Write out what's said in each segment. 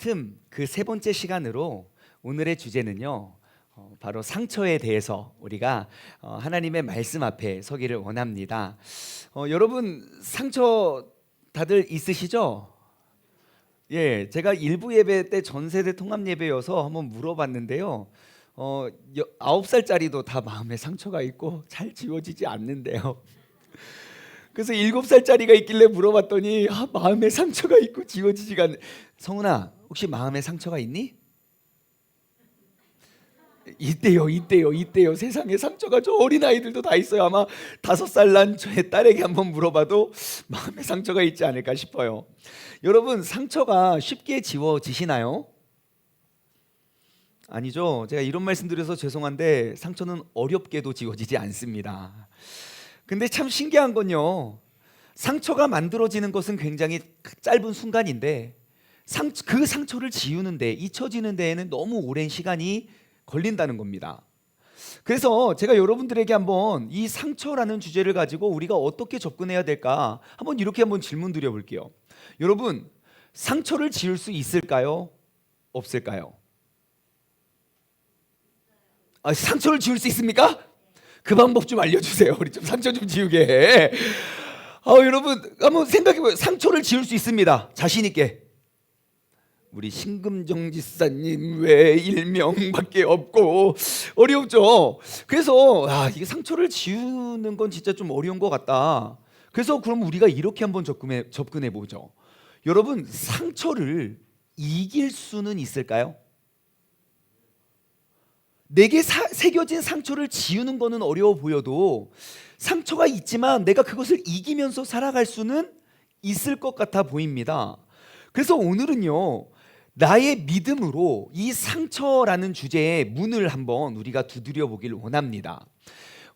틈 그 세 번째 시간으로 오늘의 주제는요, 바로 상처에 대해서 우리가 하나님의 말씀 앞에 서기를 원합니다. 여러분 상처 다들 있으시죠? 예, 제가 일부 예배 때 전세대 통합 예배여서 한번 물어봤는데요. 9살짜리도 다 마음에 상처가 있고 잘 지워지지 않는데요. 그래서 7살짜리가 있길래 물어봤더니 마음에 상처가 있고 지워지지가 않네. 성훈아, 혹시 마음에 상처가 있니? 있대요. 세상에 상처가 저 어린아이들도 다 있어요. 아마 5살 난 저의 딸에게 한번 물어봐도 마음에 상처가 있지 않을까 싶어요. 여러분, 상처가 쉽게 지워지시나요? 아니죠. 제가 이런 말씀 드려서 죄송한데 상처는 어렵게도 지워지지 않습니다. 근데 참 신기한 건요, 상처가 만들어지는 것은 굉장히 짧은 순간인데 그 상처를 지우는 데, 잊혀지는 데에는 너무 오랜 시간이 걸린다는 겁니다. 그래서 제가 여러분들에게 한번 이 상처라는 주제를 가지고 우리가 어떻게 접근해야 될까 한번 이렇게 한번 질문 드려볼게요. 여러분, 상처를 지울 수 있을까요? 없을까요? 상처를 지울 수 있습니까? 그 방법 좀 알려주세요. 우리 좀 상처 좀 지우게 해. 여러분 한번 생각해봐요. 상처를 지울 수 있습니다. 자신 있게. 우리 신금정 지사님 왜 일명밖에 없고 어렵죠. 그래서 이게 상처를 지우는 건 진짜 좀 어려운 것 같다. 그래서 그럼 우리가 이렇게 한번 접근해 보죠. 여러분, 상처를 이길 수는 있을까요? 내게 새겨진 상처를 지우는 거는 어려워 보여도 상처가 있지만 내가 그것을 이기면서 살아갈 수는 있을 것 같아 보입니다. 그래서 오늘은요, 나의 믿음으로 이 상처라는 주제의 문을 한번 우리가 두드려 보길 원합니다.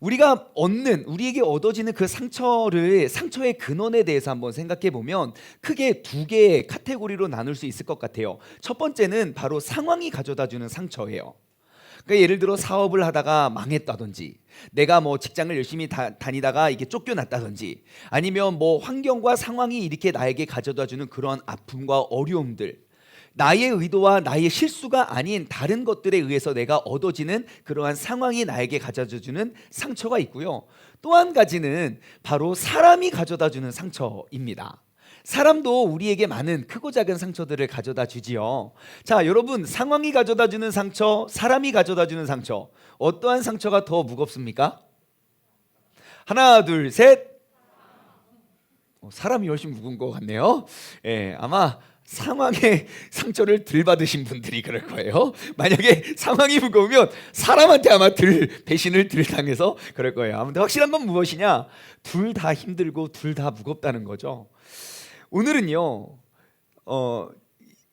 우리에게 얻어지는 그 상처의 근원에 대해서 한번 생각해 보면 크게 두 개의 카테고리로 나눌 수 있을 것 같아요. 첫 번째는 바로 상황이 가져다 주는 상처예요. 그러니까 예를 들어 사업을 하다가 망했다든지, 내가 직장을 열심히 다니다가 이게 쫓겨났다든지, 아니면 환경과 상황이 이렇게 나에게 가져다주는 그러한 아픔과 어려움들, 나의 의도와 나의 실수가 아닌 다른 것들에 의해서 내가 얻어지는 그러한 상황이 나에게 가져다주는 상처가 있고요. 또 한 가지는 바로 사람이 가져다주는 상처입니다. 사람도 우리에게 많은 크고 작은 상처들을 가져다 주지요. 자, 여러분, 상황이 가져다 주는 상처, 사람이 가져다 주는 상처, 어떠한 상처가 더 무겁습니까? 하나, 둘, 셋. 사람이 훨씬 무거운 것 같네요. 아마 상황의 상처를 덜 받으신 분들이 그럴 거예요. 만약에 상황이 무거우면 사람한테 아마 배신을 덜 당해서 그럴 거예요. 아무튼 확실한 건 무엇이냐? 둘 다 힘들고 둘 다 무겁다는 거죠. 오늘은요,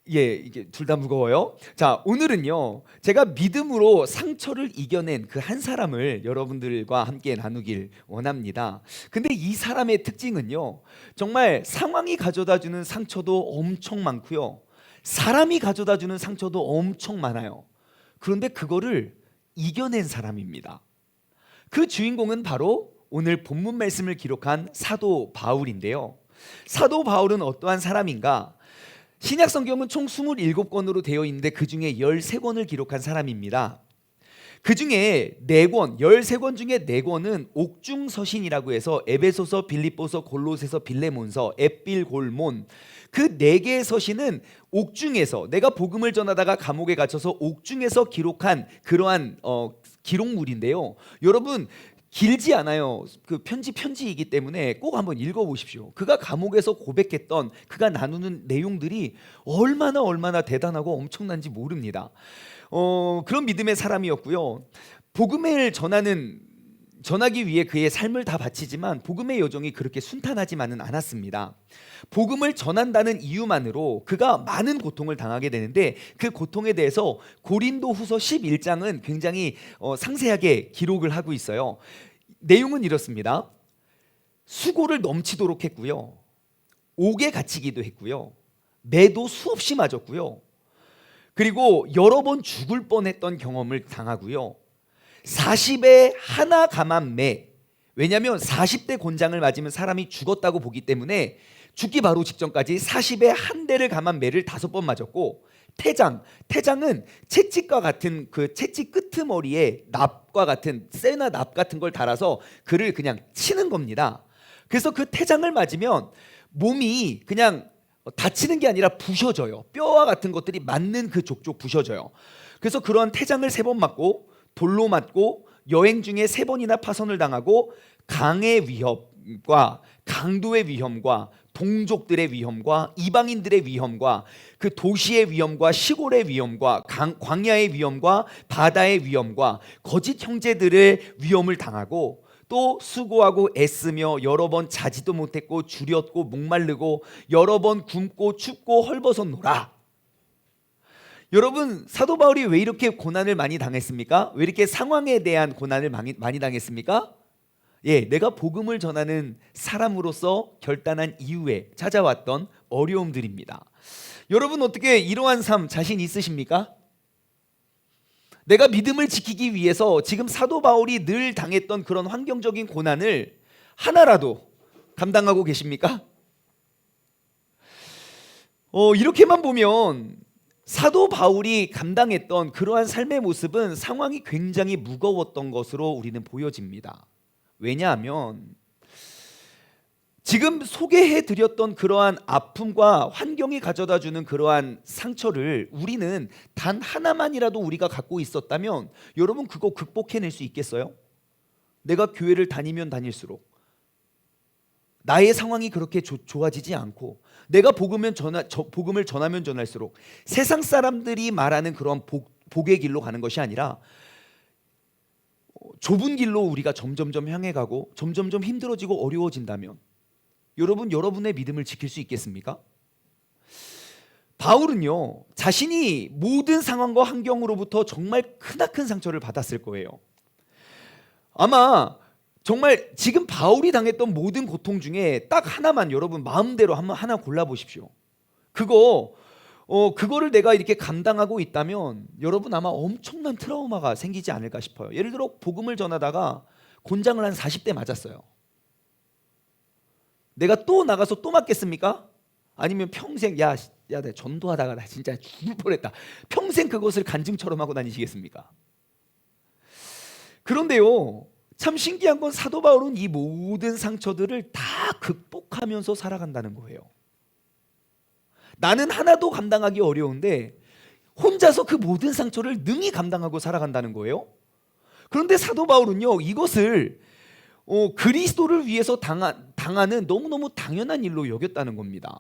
이게 둘 다 무거워요. 자, 오늘은요, 제가 믿음으로 상처를 이겨낸 그 한 사람을 여러분들과 함께 나누길 원합니다. 근데 이 사람의 특징은요, 정말 상황이 가져다주는 상처도 엄청 많고요, 사람이 가져다주는 상처도 엄청 많아요. 그런데 그거를 이겨낸 사람입니다. 그 주인공은 바로 오늘 본문 말씀을 기록한 사도 바울인데요. 사도 바울은 어떠한 사람인가? 신약 성경은 총 27권으로 되어 있는데 그 중에 13권을 기록한 사람입니다. 그 중에 4권, 13권 중에 4권은 옥중서신이라고 해서 에베소서, 빌립보서, 골로새서, 빌레몬서, 앳빌골몬, 그 4개의 서신은 옥중에서, 내가 복음을 전하다가 감옥에 갇혀서 옥중에서 기록한 그러한 기록물인데요. 여러분, 길지 않아요. 그 편지이기 때문에 꼭 한번 읽어보십시오. 그가 감옥에서 고백했던, 그가 나누는 내용들이 얼마나 대단하고 엄청난지 모릅니다. 그런 믿음의 사람이었고요. 복음을 전하기 위해 그의 삶을 다 바치지만 복음의 여정이 그렇게 순탄하지만은 않았습니다. 복음을 전한다는 이유만으로 그가 많은 고통을 당하게 되는데, 그 고통에 대해서 고린도후서 11장은 굉장히 상세하게 기록을 하고 있어요. 내용은 이렇습니다. 수고를 넘치도록 했고요, 옥에 갇히기도 했고요, 매도 수없이 맞았고요, 그리고 여러 번 죽을 뻔했던 경험을 당하고요, 40에 하나 감한 매, 왜냐하면 40대 곤장을 맞으면 사람이 죽었다고 보기 때문에 죽기 바로 직전까지 40에 한 대를 감한 매를 5번 맞았고, 태장은 채찍과 같은 그 채찍 끄트머리에 납과 같은 쇠나 납 같은 걸 달아서 그를 그냥 치는 겁니다. 그래서 그 태장을 맞으면 몸이 그냥 다치는 게 아니라 부셔져요. 뼈와 같은 것들이 맞는 그 족족 부셔져요. 그래서 그런 태장을 3번 맞고 돌로 맞고 여행 중에 3번이나 파손을 당하고 강의 위협과 강도의 위험과 동족들의 위험과 이방인들의 위험과 그 도시의 위험과 시골의 위험과 광야의 위험과 바다의 위험과 거짓 형제들의 위험을 당하고 또 수고하고 애쓰며 여러 번 자지도 못했고 줄였고 목마르고 여러 번 굶고 춥고 헐벗었노라. 여러분, 사도 바울이 왜 이렇게 고난을 많이 당했습니까? 왜 이렇게 상황에 대한 고난을 많이 당했습니까? 내가 복음을 전하는 사람으로서 결단한 이후에 찾아왔던 어려움들입니다. 여러분, 어떻게 이러한 삶 자신 있으십니까? 내가 믿음을 지키기 위해서 지금 사도 바울이 늘 당했던 그런 환경적인 고난을 하나라도 감당하고 계십니까? 이렇게만 보면 사도 바울이 감당했던 그러한 삶의 모습은 상황이 굉장히 무거웠던 것으로 우리는 보여집니다. 왜냐하면 지금 소개해 드렸던 그러한 아픔과 환경이 가져다 주는 그러한 상처를 우리는 단 하나만이라도 우리가 갖고 있었다면 여러분 그거 극복해낼 수 있겠어요? 내가 교회를 다니면 다닐수록 나의 상황이 그렇게 좋아지지 않고 내가 복음을 전하면 전할수록 세상 사람들이 말하는 그런 복의 길로 가는 것이 아니라 좁은 길로 우리가 점점점 향해 가고 점점점 힘들어지고 어려워진다면 여러분, 여러분의 믿음을 지킬 수 있겠습니까? 바울은요, 자신이 모든 상황과 환경으로부터 정말 크나큰 상처를 받았을 거예요. 아마 정말 지금 바울이 당했던 모든 고통 중에 딱 하나만 여러분 마음대로 하나 골라보십시오. 그거를 내가 이렇게 감당하고 있다면 여러분 아마 엄청난 트라우마가 생기지 않을까 싶어요. 예를 들어 복음을 전하다가 곤장을 한 40대 맞았어요. 내가 또 나가서 또 맞겠습니까? 아니면 평생 야 내가 전도하다가 나 진짜 죽을 뻔했다. 평생 그것을 간증처럼 하고 다니시겠습니까? 그런데요, 참 신기한 건 사도 바울은 이 모든 상처들을 다 극복하면서 살아간다는 거예요. 나는 하나도 감당하기 어려운데 혼자서 그 모든 상처를 능히 감당하고 살아간다는 거예요. 그런데 사도 바울은요, 이것을 그리스도를 위해서 당하는 너무너무 당연한 일로 여겼다는 겁니다.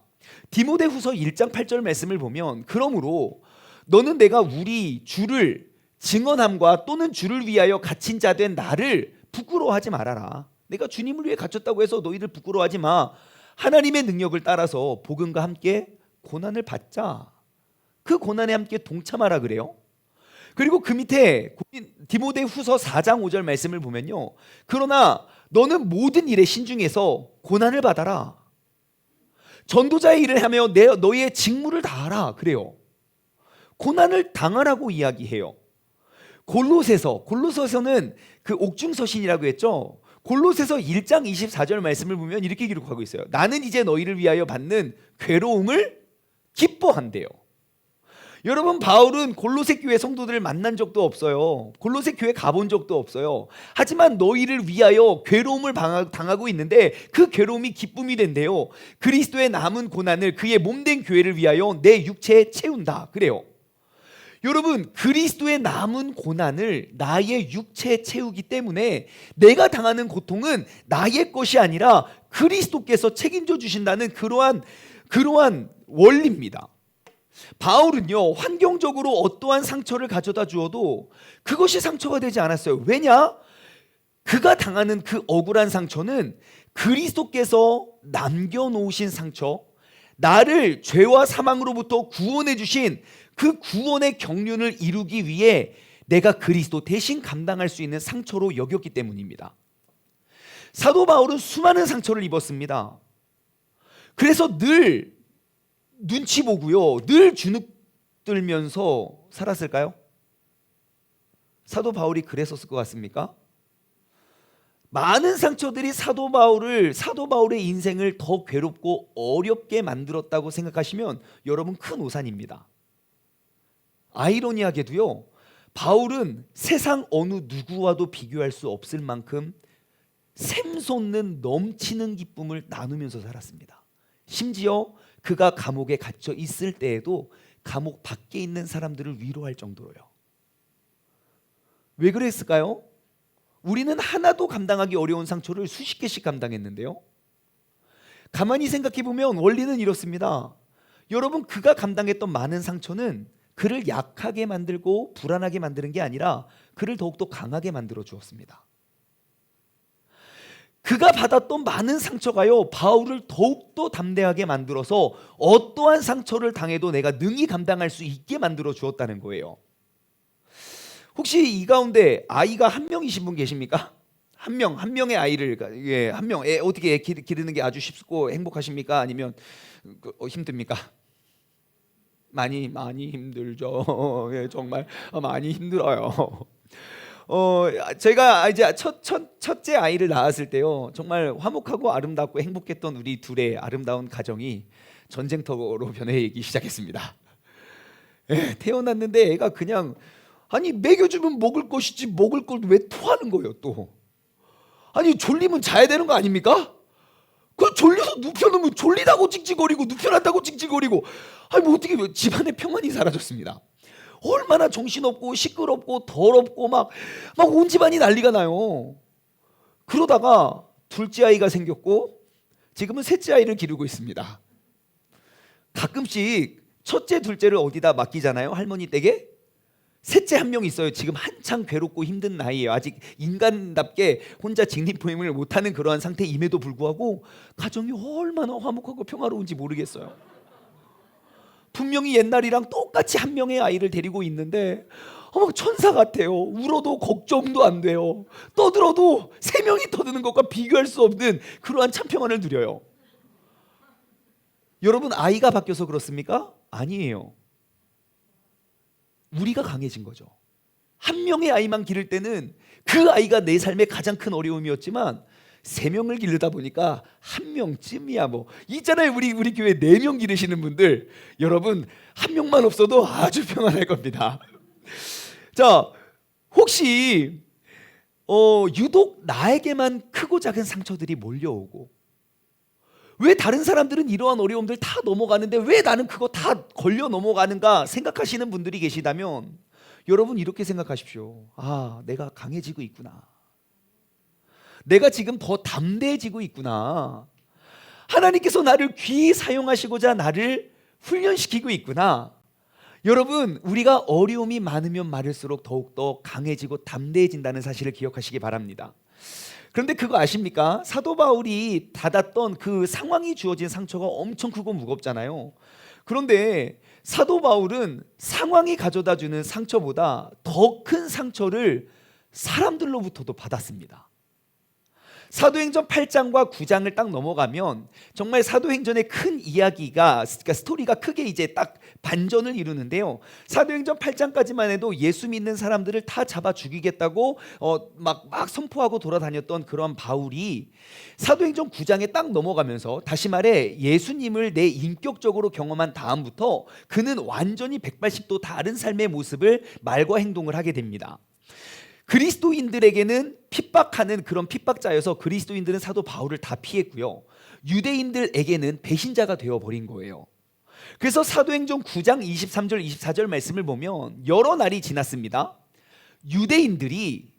디모데후서 1장 8절 말씀을 보면 그러므로 너는 내가 우리 주를 증언함과 또는 주를 위하여 갇힌 자 된 나를 부끄러워하지 말아라. 내가 주님을 위해 갇혔다고 해서 너희들 부끄러워하지 마. 하나님의 능력을 따라서 복음과 함께 고난을 받자. 그 고난에 함께 동참하라 그래요. 그리고 그 밑에 디모데후서 4장 5절 말씀을 보면요, 그러나 너는 모든 일에 신중해서 고난을 받아라. 전도자의 일을 하며 너희의 직무를 다하라 그래요. 고난을 당하라고 이야기해요. 골로새서는 그 옥중서신이라고 했죠. 골로새서 1장 24절 말씀을 보면 이렇게 기록하고 있어요. 나는 이제 너희를 위하여 받는 괴로움을 기뻐한대요. 여러분, 바울은 골로새 교회 성도들을 만난 적도 없어요. 골로새 교회 가본 적도 없어요. 하지만 너희를 위하여 괴로움을 당하고 있는데 그 괴로움이 기쁨이 된대요. 그리스도의 남은 고난을 그의 몸된 교회를 위하여 내 육체에 채운다 그래요. 여러분, 그리스도의 남은 고난을 나의 육체에 채우기 때문에 내가 당하는 고통은 나의 것이 아니라 그리스도께서 책임져 주신다는 그러한 원리입니다. 바울은요, 환경적으로 어떠한 상처를 가져다 주어도 그것이 상처가 되지 않았어요. 왜냐? 그가 당하는 그 억울한 상처는 그리스도께서 남겨놓으신 상처, 나를 죄와 사망으로부터 구원해 주신 그 구원의 경륜을 이루기 위해 내가 그리스도 대신 감당할 수 있는 상처로 여겼기 때문입니다. 사도 바울은 수많은 상처를 입었습니다. 그래서 늘 눈치 보고요, 늘 주눅들면서 살았을까요? 사도 바울이 그랬었을 것 같습니까? 많은 상처들이 사도 바울의 인생을 더 괴롭고 어렵게 만들었다고 생각하시면 여러분 큰 오산입니다. 아이러니하게도요, 바울은 세상 어느 누구와도 비교할 수 없을 만큼 샘솟는 넘치는 기쁨을 나누면서 살았습니다. 심지어 그가 감옥에 갇혀 있을 때에도 감옥 밖에 있는 사람들을 위로할 정도로요. 왜 그랬을까요? 우리는 하나도 감당하기 어려운 상처를 수십 개씩 감당했는데요. 가만히 생각해 보면 원리는 이렇습니다. 여러분, 그가 감당했던 많은 상처는 그를 약하게 만들고 불안하게 만드는 게 아니라 그를 더욱더 강하게 만들어 주었습니다. 그가 받았던 많은 상처가요, 바울을 더욱더 담대하게 만들어서 어떠한 상처를 당해도 내가 능히 감당할 수 있게 만들어 주었다는 거예요. 혹시 이 가운데 아이가 한 명이신 분 계십니까? 한 명의 아이를, 한 명, 어떻게 애 기르는 게 아주 쉽고 행복하십니까? 아니면 힘듭니까? 많이 힘들죠. 예, 정말 많이 힘들어요. 제가 이제 첫째 아이를 낳았을 때요, 정말 화목하고 아름답고 행복했던 우리 둘의 아름다운 가정이 전쟁터로 변해기 시작했습니다. 예, 태어났는데 애가 그냥, 아니 먹여주면 먹을 것이지 먹을 걸 왜 토하는 거예요 또. 아니 졸리면 자야 되는 거 아닙니까? 그 졸려서 눕혀놓으면 졸리다고 찡찡거리고 눕혀놨다고 찡찡거리고, 아니 뭐 어떻게 집안의 평안이 사라졌습니다. 얼마나 정신없고 시끄럽고 더럽고 막 온 집안이 난리가 나요. 그러다가 둘째 아이가 생겼고 지금은 셋째 아이를 기르고 있습니다. 가끔씩 첫째 둘째를 어디다 맡기잖아요, 할머니 댁에. 셋째 한 명 있어요. 지금 한창 괴롭고 힘든 나이에요. 아직 인간답게 혼자 직립보행을 못하는 그러한 상태임에도 불구하고 가정이 얼마나 화목하고 평화로운지 모르겠어요. 분명히 옛날이랑 똑같이 한 명의 아이를 데리고 있는데 막 천사 같아요. 울어도 걱정도 안 돼요. 떠들어도 세 명이 떠드는 것과 비교할 수 없는 그러한 참 평안을 누려요. 여러분, 아이가 바뀌어서 그렇습니까? 아니에요. 우리가 강해진 거죠. 한 명의 아이만 기를 때는 그 아이가 내 삶의 가장 큰 어려움이었지만 세 명을 기르다 보니까 한 명쯤이야 뭐. 있잖아요, 우리 교회 4명 기르시는 분들, 여러분 한 명만 없어도 아주 평안할 겁니다. 자, 혹시 유독 나에게만 크고 작은 상처들이 몰려오고 왜 다른 사람들은 이러한 어려움들 다 넘어가는데 왜 나는 그거 다 걸려 넘어가는가 생각하시는 분들이 계시다면 여러분 이렇게 생각하십시오. 아, 내가 강해지고 있구나. 내가 지금 더 담대해지고 있구나. 하나님께서 나를 귀히 사용하시고자 나를 훈련시키고 있구나. 여러분, 우리가 어려움이 많으면 많을수록 더욱더 강해지고 담대해진다는 사실을 기억하시기 바랍니다. 그런데 그거 아십니까? 사도 바울이 받았던 그 상황이 주어진 상처가 엄청 크고 무겁잖아요. 그런데 사도 바울은 상황이 가져다 주는 상처보다 더 큰 상처를 사람들로부터도 받았습니다. 사도행전 8장과 9장을 딱 넘어가면 정말 사도행전의 큰 이야기가, 그러니까 스토리가 크게 이제 딱 반전을 이루는데요. 사도행전 8장까지만 해도 예수 믿는 사람들을 다 잡아 죽이겠다고 막 선포하고 돌아다녔던 그런 바울이 사도행전 9장에 딱 넘어가면서, 다시 말해 예수님을 내 인격적으로 경험한 다음부터 그는 완전히 180도 다른 삶의 모습을, 말과 행동을 하게 됩니다. 그리스도인들에게는 핍박하는 그런 핍박자여서 그리스도인들은 사도 바울을 다 피했고요. 유대인들에게는 배신자가 되어버린 거예요. 그래서 사도행전 9장 23절 24절 말씀을 보면 여러 날이 지났습니다. 유대인들이,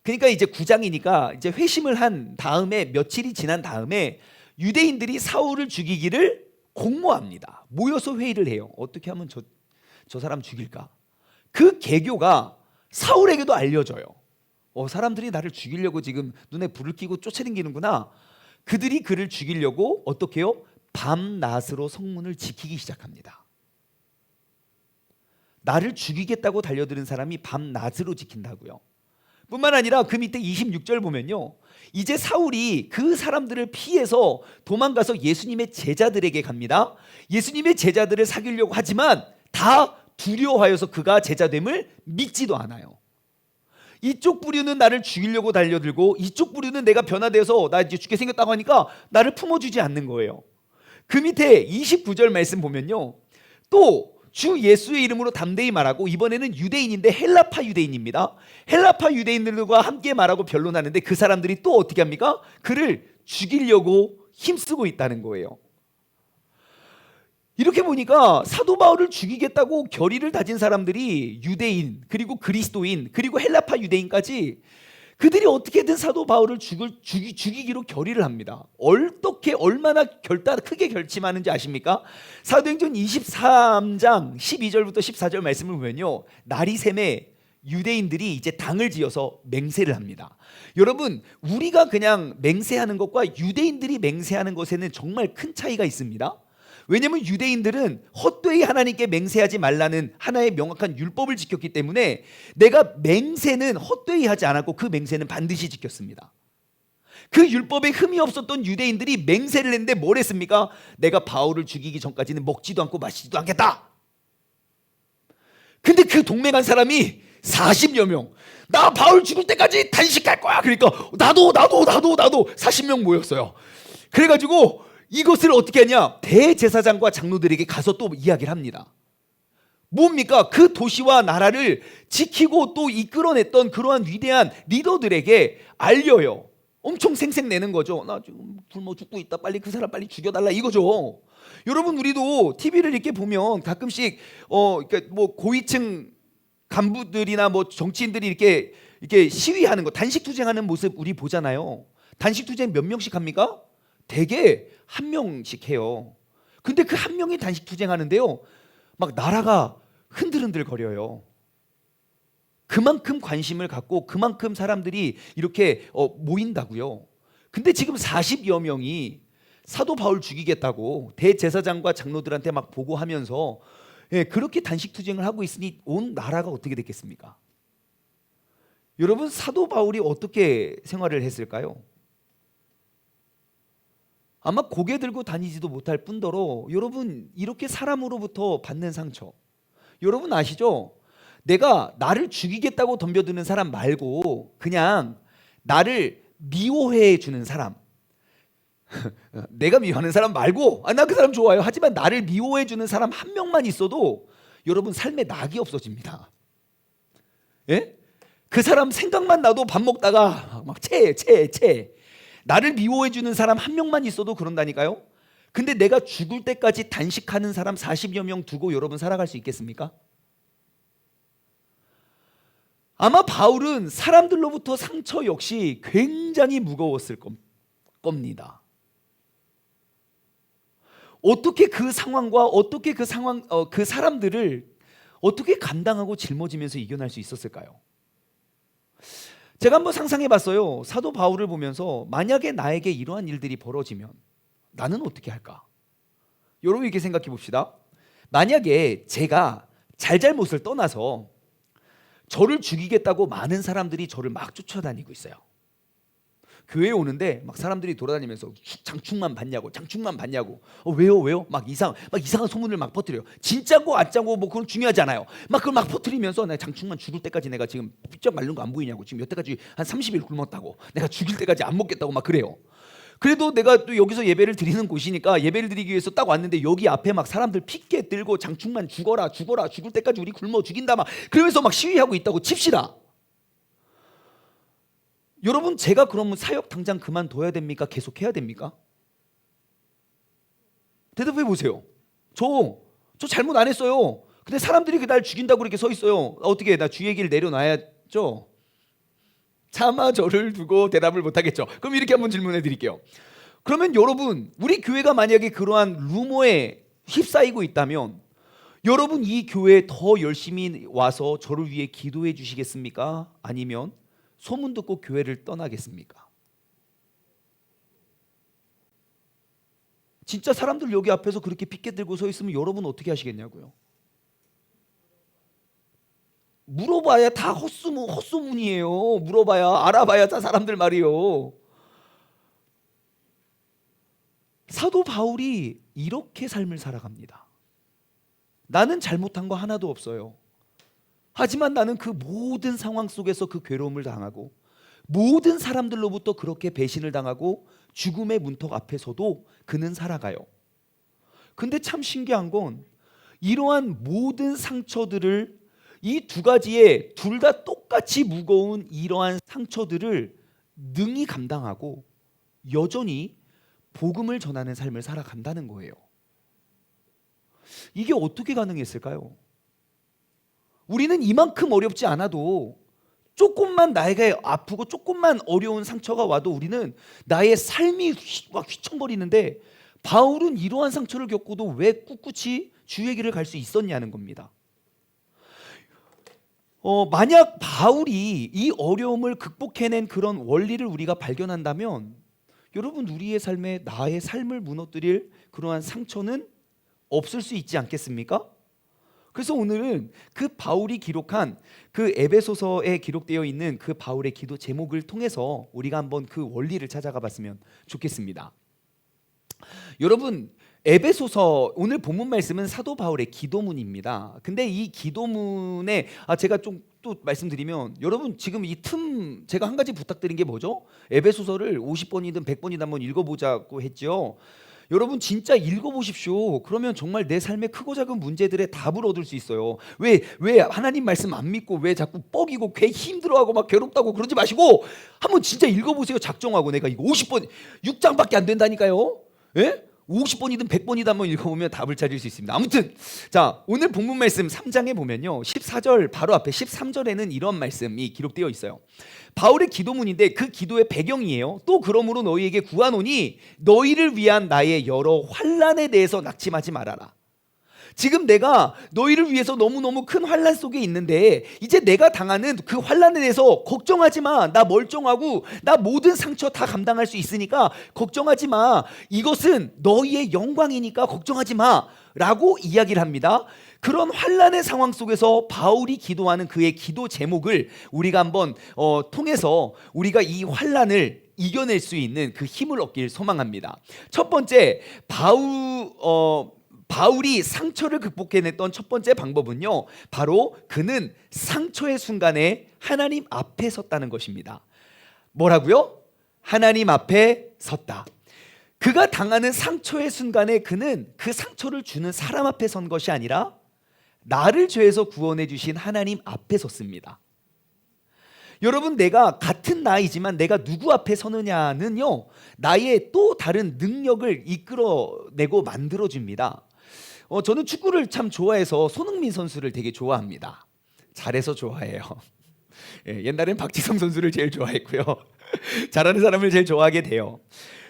그러니까 이제 9장이니까 이제 회심을 한 다음에 며칠이 지난 다음에 유대인들이 사울을 죽이기를 공모합니다. 모여서 회의를 해요. 어떻게 하면 저 사람 죽일까? 그 계교가 사울에게도 알려져요. 사람들이 나를 죽이려고 지금 눈에 불을 켜고 쫓아다니는구나. 그들이 그를 죽이려고 어떻게 해요? 밤낮으로 성문을 지키기 시작합니다. 나를 죽이겠다고 달려드는 사람이 밤낮으로 지킨다고요. 뿐만 아니라 그 밑에 26절 보면요, 이제 사울이 그 사람들을 피해서 도망가서 예수님의 제자들에게 갑니다. 예수님의 제자들을 사귀려고 하지만 다 두려워하여서 그가 제자됨을 믿지도 않아요. 이쪽 부류는 나를 죽이려고 달려들고 이쪽 부류는 내가 변화되어서 나 이제 죽게 생겼다고 하니까 나를 품어주지 않는 거예요. 그 밑에 29절 말씀 보면요, 또 주 예수의 이름으로 담대히 말하고, 이번에는 유대인인데 헬라파 유대인입니다. 헬라파 유대인들과 함께 말하고 변론하는데 그 사람들이 또 어떻게 합니까? 그를 죽이려고 힘쓰고 있다는 거예요. 이렇게 보니까 사도 바울을 죽이겠다고 결의를 다진 사람들이 유대인, 그리고 그리스도인, 그리고 헬라파 유대인까지, 그들이 어떻게든 사도 바울을 죽이기로 결의를 합니다. 어떻게 얼마나 크게 결심하는지 아십니까? 사도행전 23장 12절부터 14절 말씀을 보면요, 날이 샘에 유대인들이 이제 당을 지어서 맹세를 합니다. 여러분, 우리가 그냥 맹세하는 것과 유대인들이 맹세하는 것에는 정말 큰 차이가 있습니다. 왜냐하면 유대인들은 헛되이 하나님께 맹세하지 말라는 하나의 명확한 율법을 지켰기 때문에 내가 맹세는 헛되이 하지 않았고 그 맹세는 반드시 지켰습니다. 그 율법에 흠이 없었던 유대인들이 맹세를 했는데 뭘 했습니까? 내가 바울을 죽이기 전까지는 먹지도 않고 마시지도 않겠다. 근데 그 동맹한 사람이 40여 명, 나 바울 죽을 때까지 단식할 거야. 그러니까 나도 40명 모였어요. 그래가지고 이것을 어떻게 하냐? 대제사장과 장로들에게 가서 또 이야기를 합니다. 뭡니까? 그 도시와 나라를 지키고 또 이끌어냈던 그러한 위대한 리더들에게 알려요. 엄청 생색내는 거죠. 나 지금 굶어 죽고 있다. 빨리 그 사람 빨리 죽여달라 이거죠. 여러분, 우리도 TV를 이렇게 보면 가끔씩 그러니까 뭐 고위층 간부들이나 뭐 정치인들이 이렇게 시위하는 거, 단식 투쟁하는 모습 우리 보잖아요. 단식 투쟁 몇 명씩 합니까? 대개 한 명씩 해요. 근데 그 한 명이 단식 투쟁하는데요, 막 나라가 흔들흔들 거려요. 그만큼 관심을 갖고 그만큼 사람들이 이렇게 모인다고요. 근데 지금 40여 명이 사도 바울 죽이겠다고 대제사장과 장로들한테 막 보고하면서 그렇게 단식 투쟁을 하고 있으니 온 나라가 어떻게 됐겠습니까? 여러분, 사도 바울이 어떻게 생활을 했을까요? 아마 고개 들고 다니지도 못할 뿐더러, 여러분, 이렇게 사람으로부터 받는 상처, 여러분 아시죠? 내가 나를 죽이겠다고 덤벼드는 사람 말고 그냥 나를 미워해 주는 사람, 내가 미워하는 사람 말고, 나 그 사람 좋아요. 하지만 나를 미워해 주는 사람 한 명만 있어도 여러분 삶에 낙이 없어집니다. 예? 그 사람 생각만 나도 밥 먹다가 막 나를 미워해 주는 사람 한 명만 있어도 그런다니까요. 근데 내가 죽을 때까지 단식하는 사람 40여 명 두고 여러분 살아갈 수 있겠습니까? 아마 바울은 사람들로부터 상처 역시 굉장히 무거웠을 겁니다. 어떻게 그 상황과 어떻게 그 사람들을 어떻게 감당하고 짊어지면서 이겨낼 수 있었을까요? 제가 한번 상상해 봤어요. 사도 바울을 보면서 만약에 나에게 이러한 일들이 벌어지면 나는 어떻게 할까? 여러분, 이렇게 생각해 봅시다. 만약에 제가 잘잘못을 떠나서 저를 죽이겠다고 많은 사람들이 저를 막 쫓아다니고 있어요. 교회에 오는데 막 사람들이 돌아다니면서 장충만 받냐고, 왜요? 막 이상한 소문을 막 퍼뜨려요. 진짜고 아짜고 뭐 그건 중요하지 않아요. 막 그걸 막 퍼뜨리면서 내가 장충만 죽을 때까지 내가 지금 삐쩍 마른 거 안 보이냐고, 지금 여태까지 한 30일 굶었다고, 내가 죽일 때까지 안 먹겠다고 막 그래요. 그래도 내가 또 여기서 예배를 드리는 곳이니까 예배를 드리기 위해서 딱 왔는데 여기 앞에 막 사람들 피켓 들고 장충만 죽어라 죽을 때까지 우리 굶어 죽인다 막 그러면서 막 시위하고 있다고 칩시다. 여러분, 제가 그러면 사역 당장 그만둬야 됩니까? 계속 해야 됩니까? 대답해 보세요. 저 잘못 안 했어요. 근데 사람들이 날 죽인다고 이렇게 서 있어요. 어떻게 나 주의 길 내려놔야죠? 차마 저를 두고 대답을 못하겠죠. 그럼 이렇게 한번 질문해 드릴게요. 그러면 여러분, 우리 교회가 만약에 그러한 루머에 휩싸이고 있다면 여러분, 이 교회에 더 열심히 와서 저를 위해 기도해 주시겠습니까? 아니면 소문 듣고 교회를 떠나겠습니까? 진짜 사람들 여기 앞에서 그렇게 피켓 들고 서 있으면 여러분 어떻게 하시겠냐고요? 물어봐야 다 헛소문이에요. 물어봐야, 알아봐야 다 사람들 말이에요. 사도 바울이 이렇게 삶을 살아갑니다. 나는 잘못한 거 하나도 없어요. 하지만 나는 그 모든 상황 속에서 그 괴로움을 당하고 모든 사람들로부터 그렇게 배신을 당하고 죽음의 문턱 앞에서도 그는 살아가요. 근데 참 신기한 건 이러한 모든 상처들을, 이 두 가지의 둘 다 똑같이 무거운 이러한 상처들을 능히 감당하고 여전히 복음을 전하는 삶을 살아간다는 거예요. 이게 어떻게 가능했을까요? 우리는 이만큼 어렵지 않아도 조금만 나에게 아프고 조금만 어려운 상처가 와도 우리는 나의 삶이 막 휘청거리는데, 바울은 이러한 상처를 겪고도 왜 꿋꿋이 주의 길을 갈 수 있었냐는 겁니다. 만약 바울이 이 어려움을 극복해낸 그런 원리를 우리가 발견한다면, 여러분, 우리의 삶에 나의 삶을 무너뜨릴 그러한 상처는 없을 수 있지 않겠습니까? 그래서 오늘은 그 바울이 기록한 그 에베소서에 기록되어 있는 그 바울의 기도 제목을 통해서 우리가 한번 그 원리를 찾아가 봤으면 좋겠습니다. 여러분, 에베소서 오늘 본문 말씀은 사도 바울의 기도문입니다. 근데 이 기도문에 제가 좀 또 말씀드리면, 여러분 지금 이 틈 제가 한 가지 부탁드린 게 뭐죠? 에베소서를 50번이든 100번이든 한번 읽어보자고 했죠. 여러분 진짜 읽어보십시오. 그러면 정말 내 삶의 크고 작은 문제들의 답을 얻을 수 있어요. 왜 하나님 말씀 안 믿고 왜 자꾸 뻐기고 괜히 힘들어하고 막 괴롭다고 그러지 마시고 한번 진짜 읽어보세요. 작정하고. 내가 이거 50번 6장밖에 안 된다니까요. 예? 50번이든 100번이든 한번 읽어보면 답을 찾을 수 있습니다. 아무튼 자, 오늘 본문 말씀 3장에 보면요, 14절 바로 앞에 13절에는 이런 말씀이 기록되어 있어요. 바울의 기도문인데 그 기도의 배경이에요. 또 그러므로 너희에게 구하노니 너희를 위한 나의 여러 환난에 대해서 낙심하지 말아라. 지금 내가 너희를 위해서 너무너무 큰 환난 속에 있는데, 이제 내가 당하는 그 환난에 대해서 걱정하지 마. 나 멀쩡하고 나 모든 상처 다 감당할 수 있으니까 걱정하지 마. 이것은 너희의 영광이니까 걱정하지 마 라고 이야기를 합니다. 그런 환난의 상황 속에서 바울이 기도하는 그의 기도 제목을 우리가 한번 통해서 우리가 이 환난을 이겨낼 수 있는 그 힘을 얻길 소망합니다. 첫 번째, 바울이 상처를 극복해냈던 첫 번째 방법은요, 바로 그는 상처의 순간에 하나님 앞에 섰다는 것입니다. 뭐라고요? 하나님 앞에 섰다. 그가 당하는 상처의 순간에 그는 그 상처를 주는 사람 앞에 선 것이 아니라 나를 죄에서 구원해 주신 하나님 앞에 섰습니다. 여러분, 내가 같은 나이지만 내가 누구 앞에 서느냐는요, 나의 또 다른 능력을 이끌어내고 만들어줍니다. 저는 축구를 참 좋아해서 손흥민 선수를 되게 좋아합니다. 잘해서 좋아해요. 옛날엔 박지성 선수를 제일 좋아했고요. 잘하는 사람을 제일 좋아하게 돼요.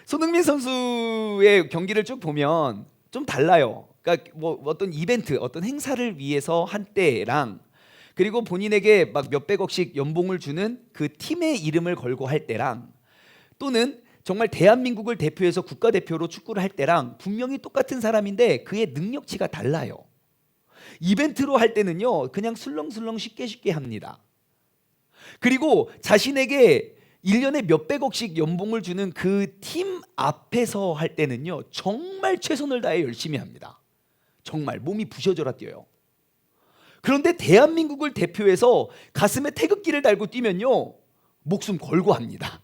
손흥민 선수의 경기를 쭉 보면 좀 달라요. 그러니까 뭐 어떤 이벤트, 어떤 행사를 위해서 한 때랑, 그리고 본인에게 막 몇백억씩 연봉을 주는 그 팀의 이름을 걸고 할 때랑, 또는 정말 대한민국을 대표해서 국가대표로 축구를 할 때랑 분명히 똑같은 사람인데 그의 능력치가 달라요. 이벤트로 할 때는요, 그냥 술렁술렁 쉽게 합니다. 그리고 자신에게 1년에 몇백억씩 연봉을 주는 그 팀 앞에서 할 때는요, 정말 최선을 다해 열심히 합니다. 정말 몸이 부셔져라 뛰어요. 그런데 대한민국을 대표해서 가슴에 태극기를 달고 뛰면요, 목숨 걸고 합니다.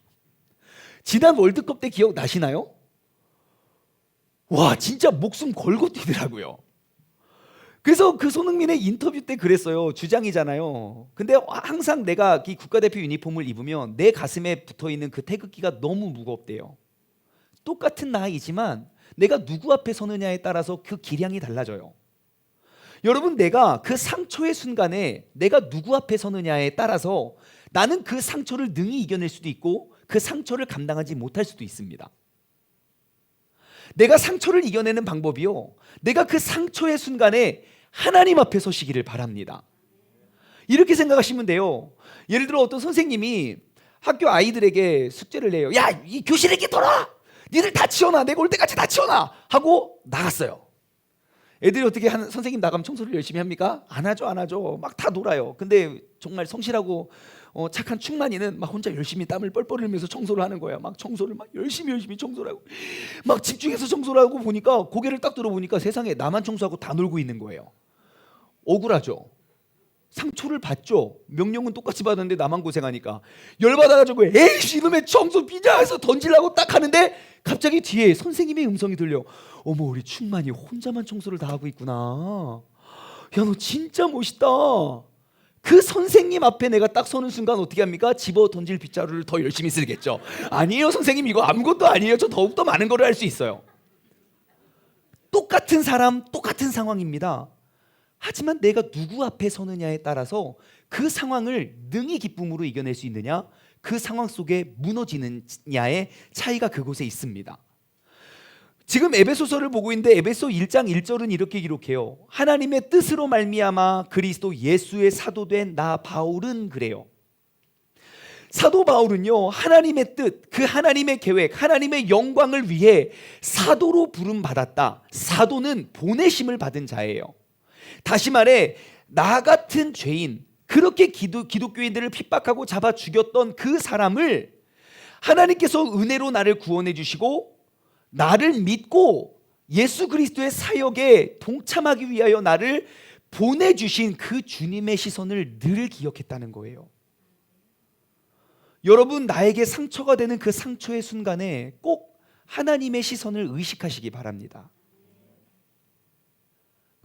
지난 월드컵 때 기억나시나요? 와, 진짜 목숨 걸고 뛰더라고요. 그래서 그 손흥민의 인터뷰 때 그랬어요. 주장이잖아요. 근데 항상 내가 이 국가대표 유니폼을 입으면 내 가슴에 붙어있는 그 태극기가 너무 무겁대요. 똑같은 나이지만 내가 누구 앞에 서느냐에 따라서 그 기량이 달라져요. 여러분, 내가 그 상처의 순간에 내가 누구 앞에 서느냐에 따라서 나는 그 상처를 능히 이겨낼 수도 있고 그 상처를 감당하지 못할 수도 있습니다. 내가 상처를 이겨내는 방법이요, 내가 그 상처의 순간에 하나님 앞에 서시기를 바랍니다. 이렇게 생각하시면 돼요. 예를 들어 어떤 선생님이 학교 아이들에게 숙제를 내요. 야, 이 교실에 돌아! 니들 다 치워놔! 내가 올 때까지 다 치워놔! 하고 나갔어요. 애들이 어떻게 선생님 나가면 청소를 열심히 합니까? 안 하죠. 막 다 놀아요. 근데 정말 성실하고 착한 충만이는 막 혼자 열심히 땀을 뻘뻘 흘리면서 청소를 하는 거예요. 막 청소를 막 열심히 청소를 하고 막 집중해서 청소를 하고, 보니까 고개를 딱 들어보니까 세상에 나만 청소하고 다 놀고 있는 거예요. 억울하죠. 상처를 받죠. 명령은 똑같이 받았는데 나만 고생하니까 열받아가지고 에이씨 이놈의 청소 비자 해서 던지려고 딱 하는데 갑자기 뒤에 선생님의 음성이 들려. 어머, 우리 충만이 혼자만 청소를 다 하고 있구나. 야, 너 진짜 멋있다. 그 선생님 앞에 내가 딱 서는 순간 어떻게 합니까? 집어 던질 빗자루를 더 열심히 쓰겠죠. 아니에요 선생님, 이거 아무것도 아니에요. 저 더욱더 많은 거를 할 수 있어요. 똑같은 사람, 똑같은 상황입니다. 하지만 내가 누구 앞에 서느냐에 따라서 그 상황을 능히 기쁨으로 이겨낼 수 있느냐, 그 상황 속에 무너지느냐의 차이가 그곳에 있습니다. 지금 에베소서를 보고 있는데 에베소 1장 1절은 이렇게 기록해요. 하나님의 뜻으로 말미암아 그리스도 예수의 사도된 나 바울은 그래요. 사도 바울은요, 하나님의 뜻, 그 하나님의 계획, 하나님의 영광을 위해 사도로 부름 받았다. 사도는 보내심을 받은 자예요. 다시 말해, 나 같은 죄인, 그렇게 기독교인들을 핍박하고 잡아 죽였던 그 사람을 하나님께서 은혜로 나를 구원해 주시고 나를 믿고 예수 그리스도의 사역에 동참하기 위하여 나를 보내주신 그 주님의 시선을 늘 기억했다는 거예요. 여러분, 나에게 상처가 되는 그 상처의 순간에 꼭 하나님의 시선을 의식하시기 바랍니다.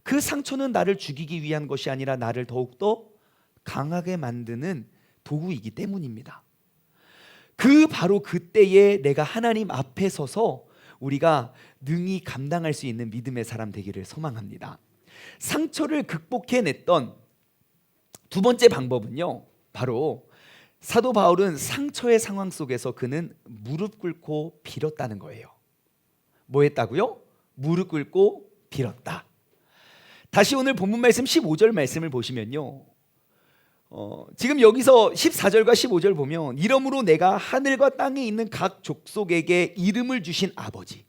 그 상처는 나를 죽이기 위한 것이 아니라 나를 더욱더 강하게 만드는 도구이기 때문입니다. 바로 그때에 내가 하나님 앞에 서서 우리가 능히 감당할 수 있는 믿음의 사람 되기를 소망합니다. 상처를 극복해냈던 두 번째 방법은요, 바로 사도 바울은 상처의 상황 속에서 그는 무릎 꿇고 빌었다는 거예요. 뭐 했다고요? 무릎 꿇고 빌었다. 다시 오늘 본문 말씀 15절 말씀을 보시면요, 지금 여기서 14절과 15절 보면 이러므로 내가 하늘과 땅에 있는 각 족속에게 이름을 주신 아버지,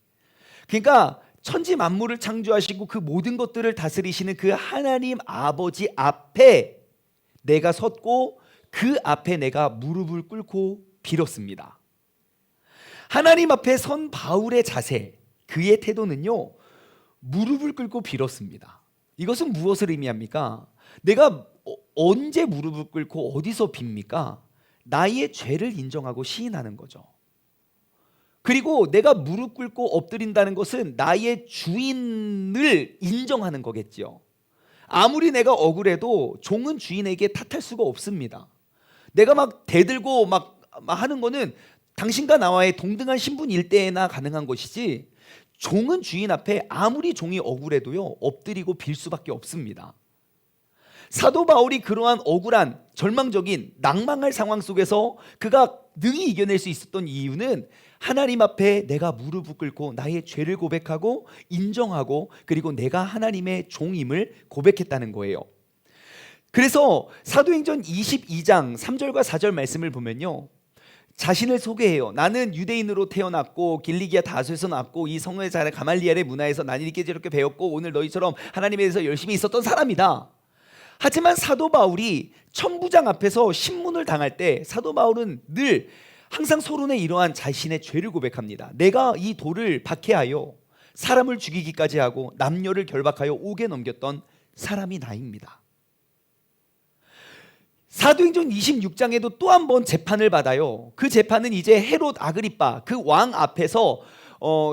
그러니까 천지 만물을 창조하시고 그 모든 것들을 다스리시는 그 하나님 아버지 앞에 내가 섰고 그 앞에 내가 무릎을 꿇고 빌었습니다. 하나님 앞에 선 바울의 자세, 그의 태도는요, 무릎을 꿇고 빌었습니다. 이것은 무엇을 의미합니까? 내가 언제 무릎을 꿇고 어디서 빕니까? 나의 죄를 인정하고 시인하는 거죠. 그리고 내가 무릎 꿇고 엎드린다는 것은 나의 주인을 인정하는 거겠죠. 아무리 내가 억울해도 종은 주인에게 탓할 수가 없습니다. 내가 막 대들고 막 하는 거는 당신과 나와의 동등한 신분일 때나 가능한 것이지, 종은 주인 앞에 아무리 종이 억울해도요, 엎드리고 빌 수밖에 없습니다. 사도 바울이 그러한 억울한 절망적인 낭망할 상황 속에서 그가 능히 이겨낼 수 있었던 이유는 하나님 앞에 내가 무릎을 꿇고 나의 죄를 고백하고 인정하고 그리고 내가 하나님의 종임을 고백했다는 거예요. 그래서 사도행전 22장 3절과 4절 말씀을 보면요, 자신을 소개해요. 나는 유대인으로 태어났고 길리기아 다소에서 났고 이 성의 자라 가말리엘의 문화에서 나는 이렇게 저렇게 배웠고 오늘 너희처럼 하나님에 대해서 열심히 있었던 사람이다. 하지만 사도 바울이 천부장 앞에서 신문을 당할 때 사도 바울은 늘 항상 서론에 이러한 자신의 죄를 고백합니다. 내가 이 돌을 박해하여 사람을 죽이기까지 하고 남녀를 결박하여 옥에 넘겼던 사람이 나입니다. 사도행전 26장에도 또 한 번 재판을 받아요. 그 재판은 이제 헤롯 아그리빠 그 왕 앞에서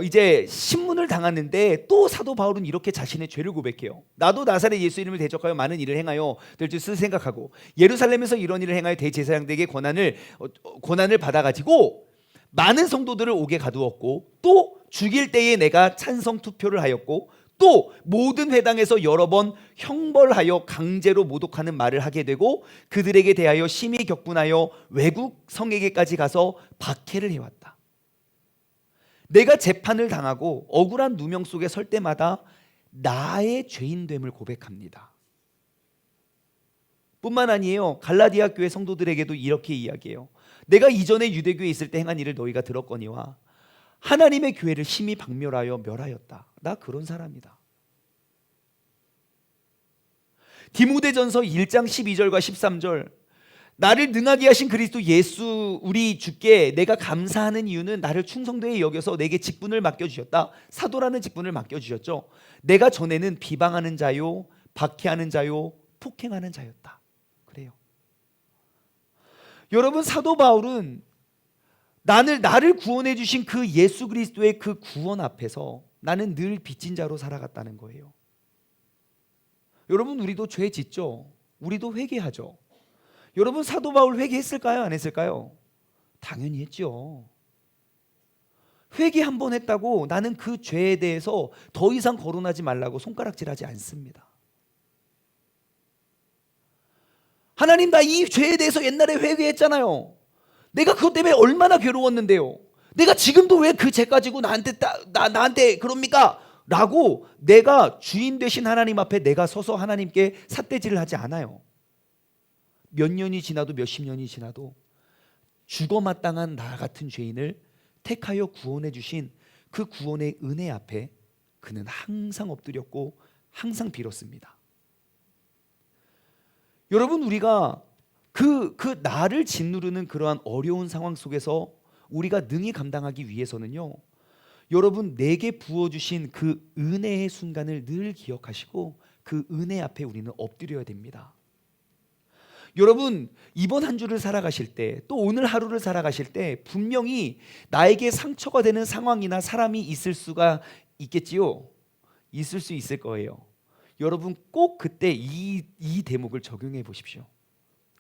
이제 신문을 당하는데 또 사도 바울은 이렇게 자신의 죄를 고백해요. 나도 나사렛 예수 이름을 대적하여 많은 일을 행하여 될 줄 생각하고 예루살렘에서 이런 일을 행하여 대제사장들에게 권한을 받아가지고 많은 성도들을 옥에 가두었고 또 죽일 때에 내가 찬성 투표를 하였고 또 모든 회당에서 여러 번 형벌하여 강제로 모독하는 말을 하게 되고 그들에게 대하여 심히 격분하여 외국 성에게까지 가서 박해를 해왔다. 내가 재판을 당하고 억울한 누명 속에 설 때마다 나의 죄인됨을 고백합니다. 뿐만 아니에요, 갈라디아 교회 성도들에게도 이렇게 이야기해요. 내가 이전에 유대교에 있을 때 행한 일을 너희가 들었거니와 하나님의 교회를 심히 박멸하여 멸하였다. 나 그런 사람이다. 디모데전서 1장 12절과 13절, 나를 능하게 하신 그리스도 예수 우리 주께 내가 감사하는 이유는 나를 충성되게 여겨서 내게 직분을 맡겨주셨다. 사도라는 직분을 맡겨주셨죠. 내가 전에는 비방하는 자요, 박해하는 자요, 폭행하는 자였다. 그래요. 여러분, 사도 바울은 나를 구원해 주신 그 예수 그리스도의 그 구원 앞에서 나는 늘 빚진 자로 살아갔다는 거예요. 여러분 우리도 죄 짓죠. 우리도 회개하죠. 여러분 사도 바울 회개했을까요? 안 했을까요? 당연히 했죠. 회개 한 번 했다고 나는 그 죄에 대해서 더 이상 거론하지 말라고 손가락질하지 않습니다. 하나님, 나 이 죄에 대해서 옛날에 회개했잖아요. 내가 그것 때문에 얼마나 괴로웠는데요. 내가 지금도 왜 그 죄 가지고 나한테 그럽니까? 라고 내가 주인 되신 하나님 앞에 내가 서서 하나님께 삿대질을 하지 않아요. 몇 년이 지나도 몇십 년이 지나도 죽어 마땅한 나 같은 죄인을 택하여 구원해 주신 그 구원의 은혜 앞에 그는 항상 엎드렸고 항상 빌었습니다. 여러분, 우리가 그 나를 짓누르는 그러한 어려운 상황 속에서 우리가 능히 감당하기 위해서는요, 여러분 내게 부어주신 그 은혜의 순간을 늘 기억하시고 그 은혜 앞에 우리는 엎드려야 됩니다. 여러분, 이번 한 주를 살아가실 때, 또 오늘 하루를 살아가실 때 분명히 나에게 상처가 되는 상황이나 사람이 있을 수가 있겠지요. 있을 수 있을 거예요. 여러분 꼭 그때 이 대목을 적용해 보십시오.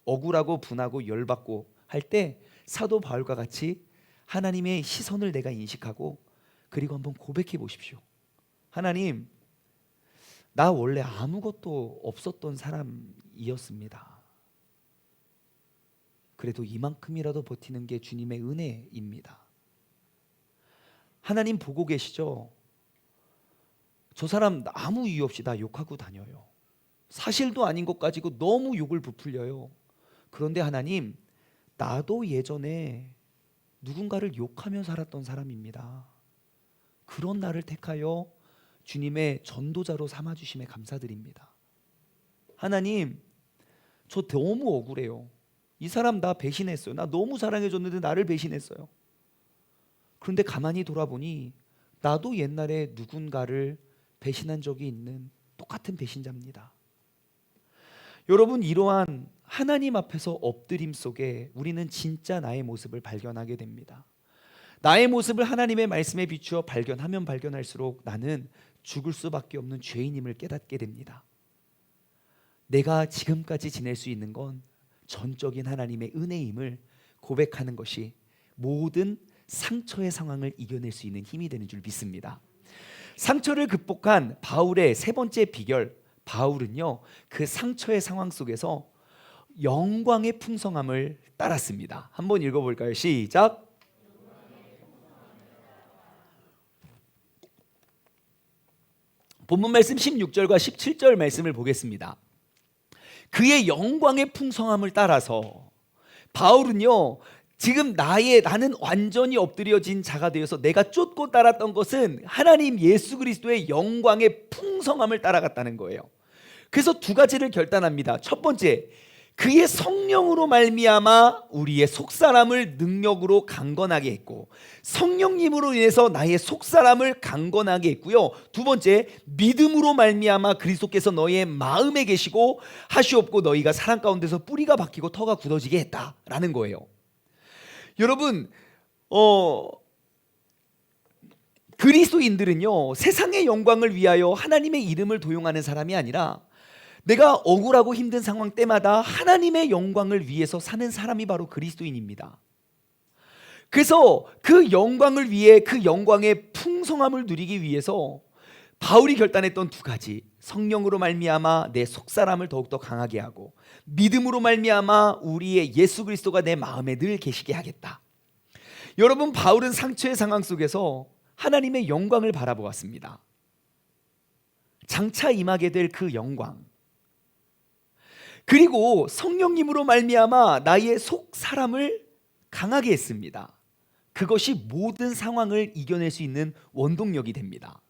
억울하고 분하고 열받고 할 때 사도 바울과 같이 하나님의 시선을 내가 인식하고 그리고 한번 고백해 보십시오. 하나님, 나 원래 아무것도 없었던 사람이었습니다. 그래도 이만큼이라도 버티는 게 주님의 은혜입니다. 하나님 보고 계시죠? 저 사람 아무 이유 없이 나 욕하고 다녀요. 사실도 아닌 것 가지고 너무 욕을 부풀려요. 그런데 하나님, 나도 예전에 누군가를 욕하며 살았던 사람입니다. 그런 나를 택하여 주님의 전도자로 삼아주심에 감사드립니다. 하나님, 저 너무 억울해요. 이 사람 나 배신했어요. 나 너무 사랑해줬는데 나를 배신했어요. 그런데 가만히 돌아보니 나도 옛날에 누군가를 배신한 적이 있는 똑같은 배신자입니다. 여러분, 이러한 하나님 앞에서 엎드림 속에 우리는 진짜 나의 모습을 발견하게 됩니다. 나의 모습을 하나님의 말씀에 비추어 발견하면 발견할수록 나는 죽을 수밖에 없는 죄인임을 깨닫게 됩니다. 내가 지금까지 지낼 수 있는 건 전적인 하나님의 은혜임을 고백하는 것이 모든 상처의 상황을 이겨낼 수 있는 힘이 되는 줄 믿습니다. 상처를 극복한 바울의 세 번째 비결, 바울은요 그 상처의 상황 속에서 영광의 풍성함을 따랐습니다. 한번 읽어볼까요? 시작. 본문 말씀 16절과 17절 말씀을 보겠습니다. 그의 영광의 풍성함을 따라서 바울은요 지금 나는 완전히 엎드려진 자가 되어서 내가 쫓고 따랐던 것은 하나님 예수 그리스도의 영광의 풍성함을 따라갔다는 거예요. 그래서 두 가지를 결단합니다. 첫 번째, 그의 성령으로 말미암아 우리의 속사람을 능력으로 강건하게 했고, 성령님으로 인해서 나의 속사람을 강건하게 했고요. 두 번째, 믿음으로 말미암아 그리스도께서 너희의 마음에 계시고 하시옵고 너희가 사랑 가운데서 뿌리가 박히고 터가 굳어지게 했다라는 거예요. 여러분, 그리스도인들은요 세상의 영광을 위하여 하나님의 이름을 도용하는 사람이 아니라 내가 억울하고 힘든 상황 때마다 하나님의 영광을 위해서 사는 사람이 바로 그리스도인입니다. 그래서 그 영광을 위해 그 영광의 풍성함을 누리기 위해서 바울이 결단했던 두 가지, 성령으로 말미암아 내 속사람을 더욱더 강하게 하고 믿음으로 말미암아 우리의 예수 그리스도가 내 마음에 늘 계시게 하겠다. 여러분, 바울은 상처의 상황 속에서 하나님의 영광을 바라보았습니다. 장차 임하게 될 그 영광, 그리고 성령님으로 말미암아 나의 속 사람을 강하게 했습니다. 그것이 모든 상황을 이겨낼 수 있는 원동력이 됩니다.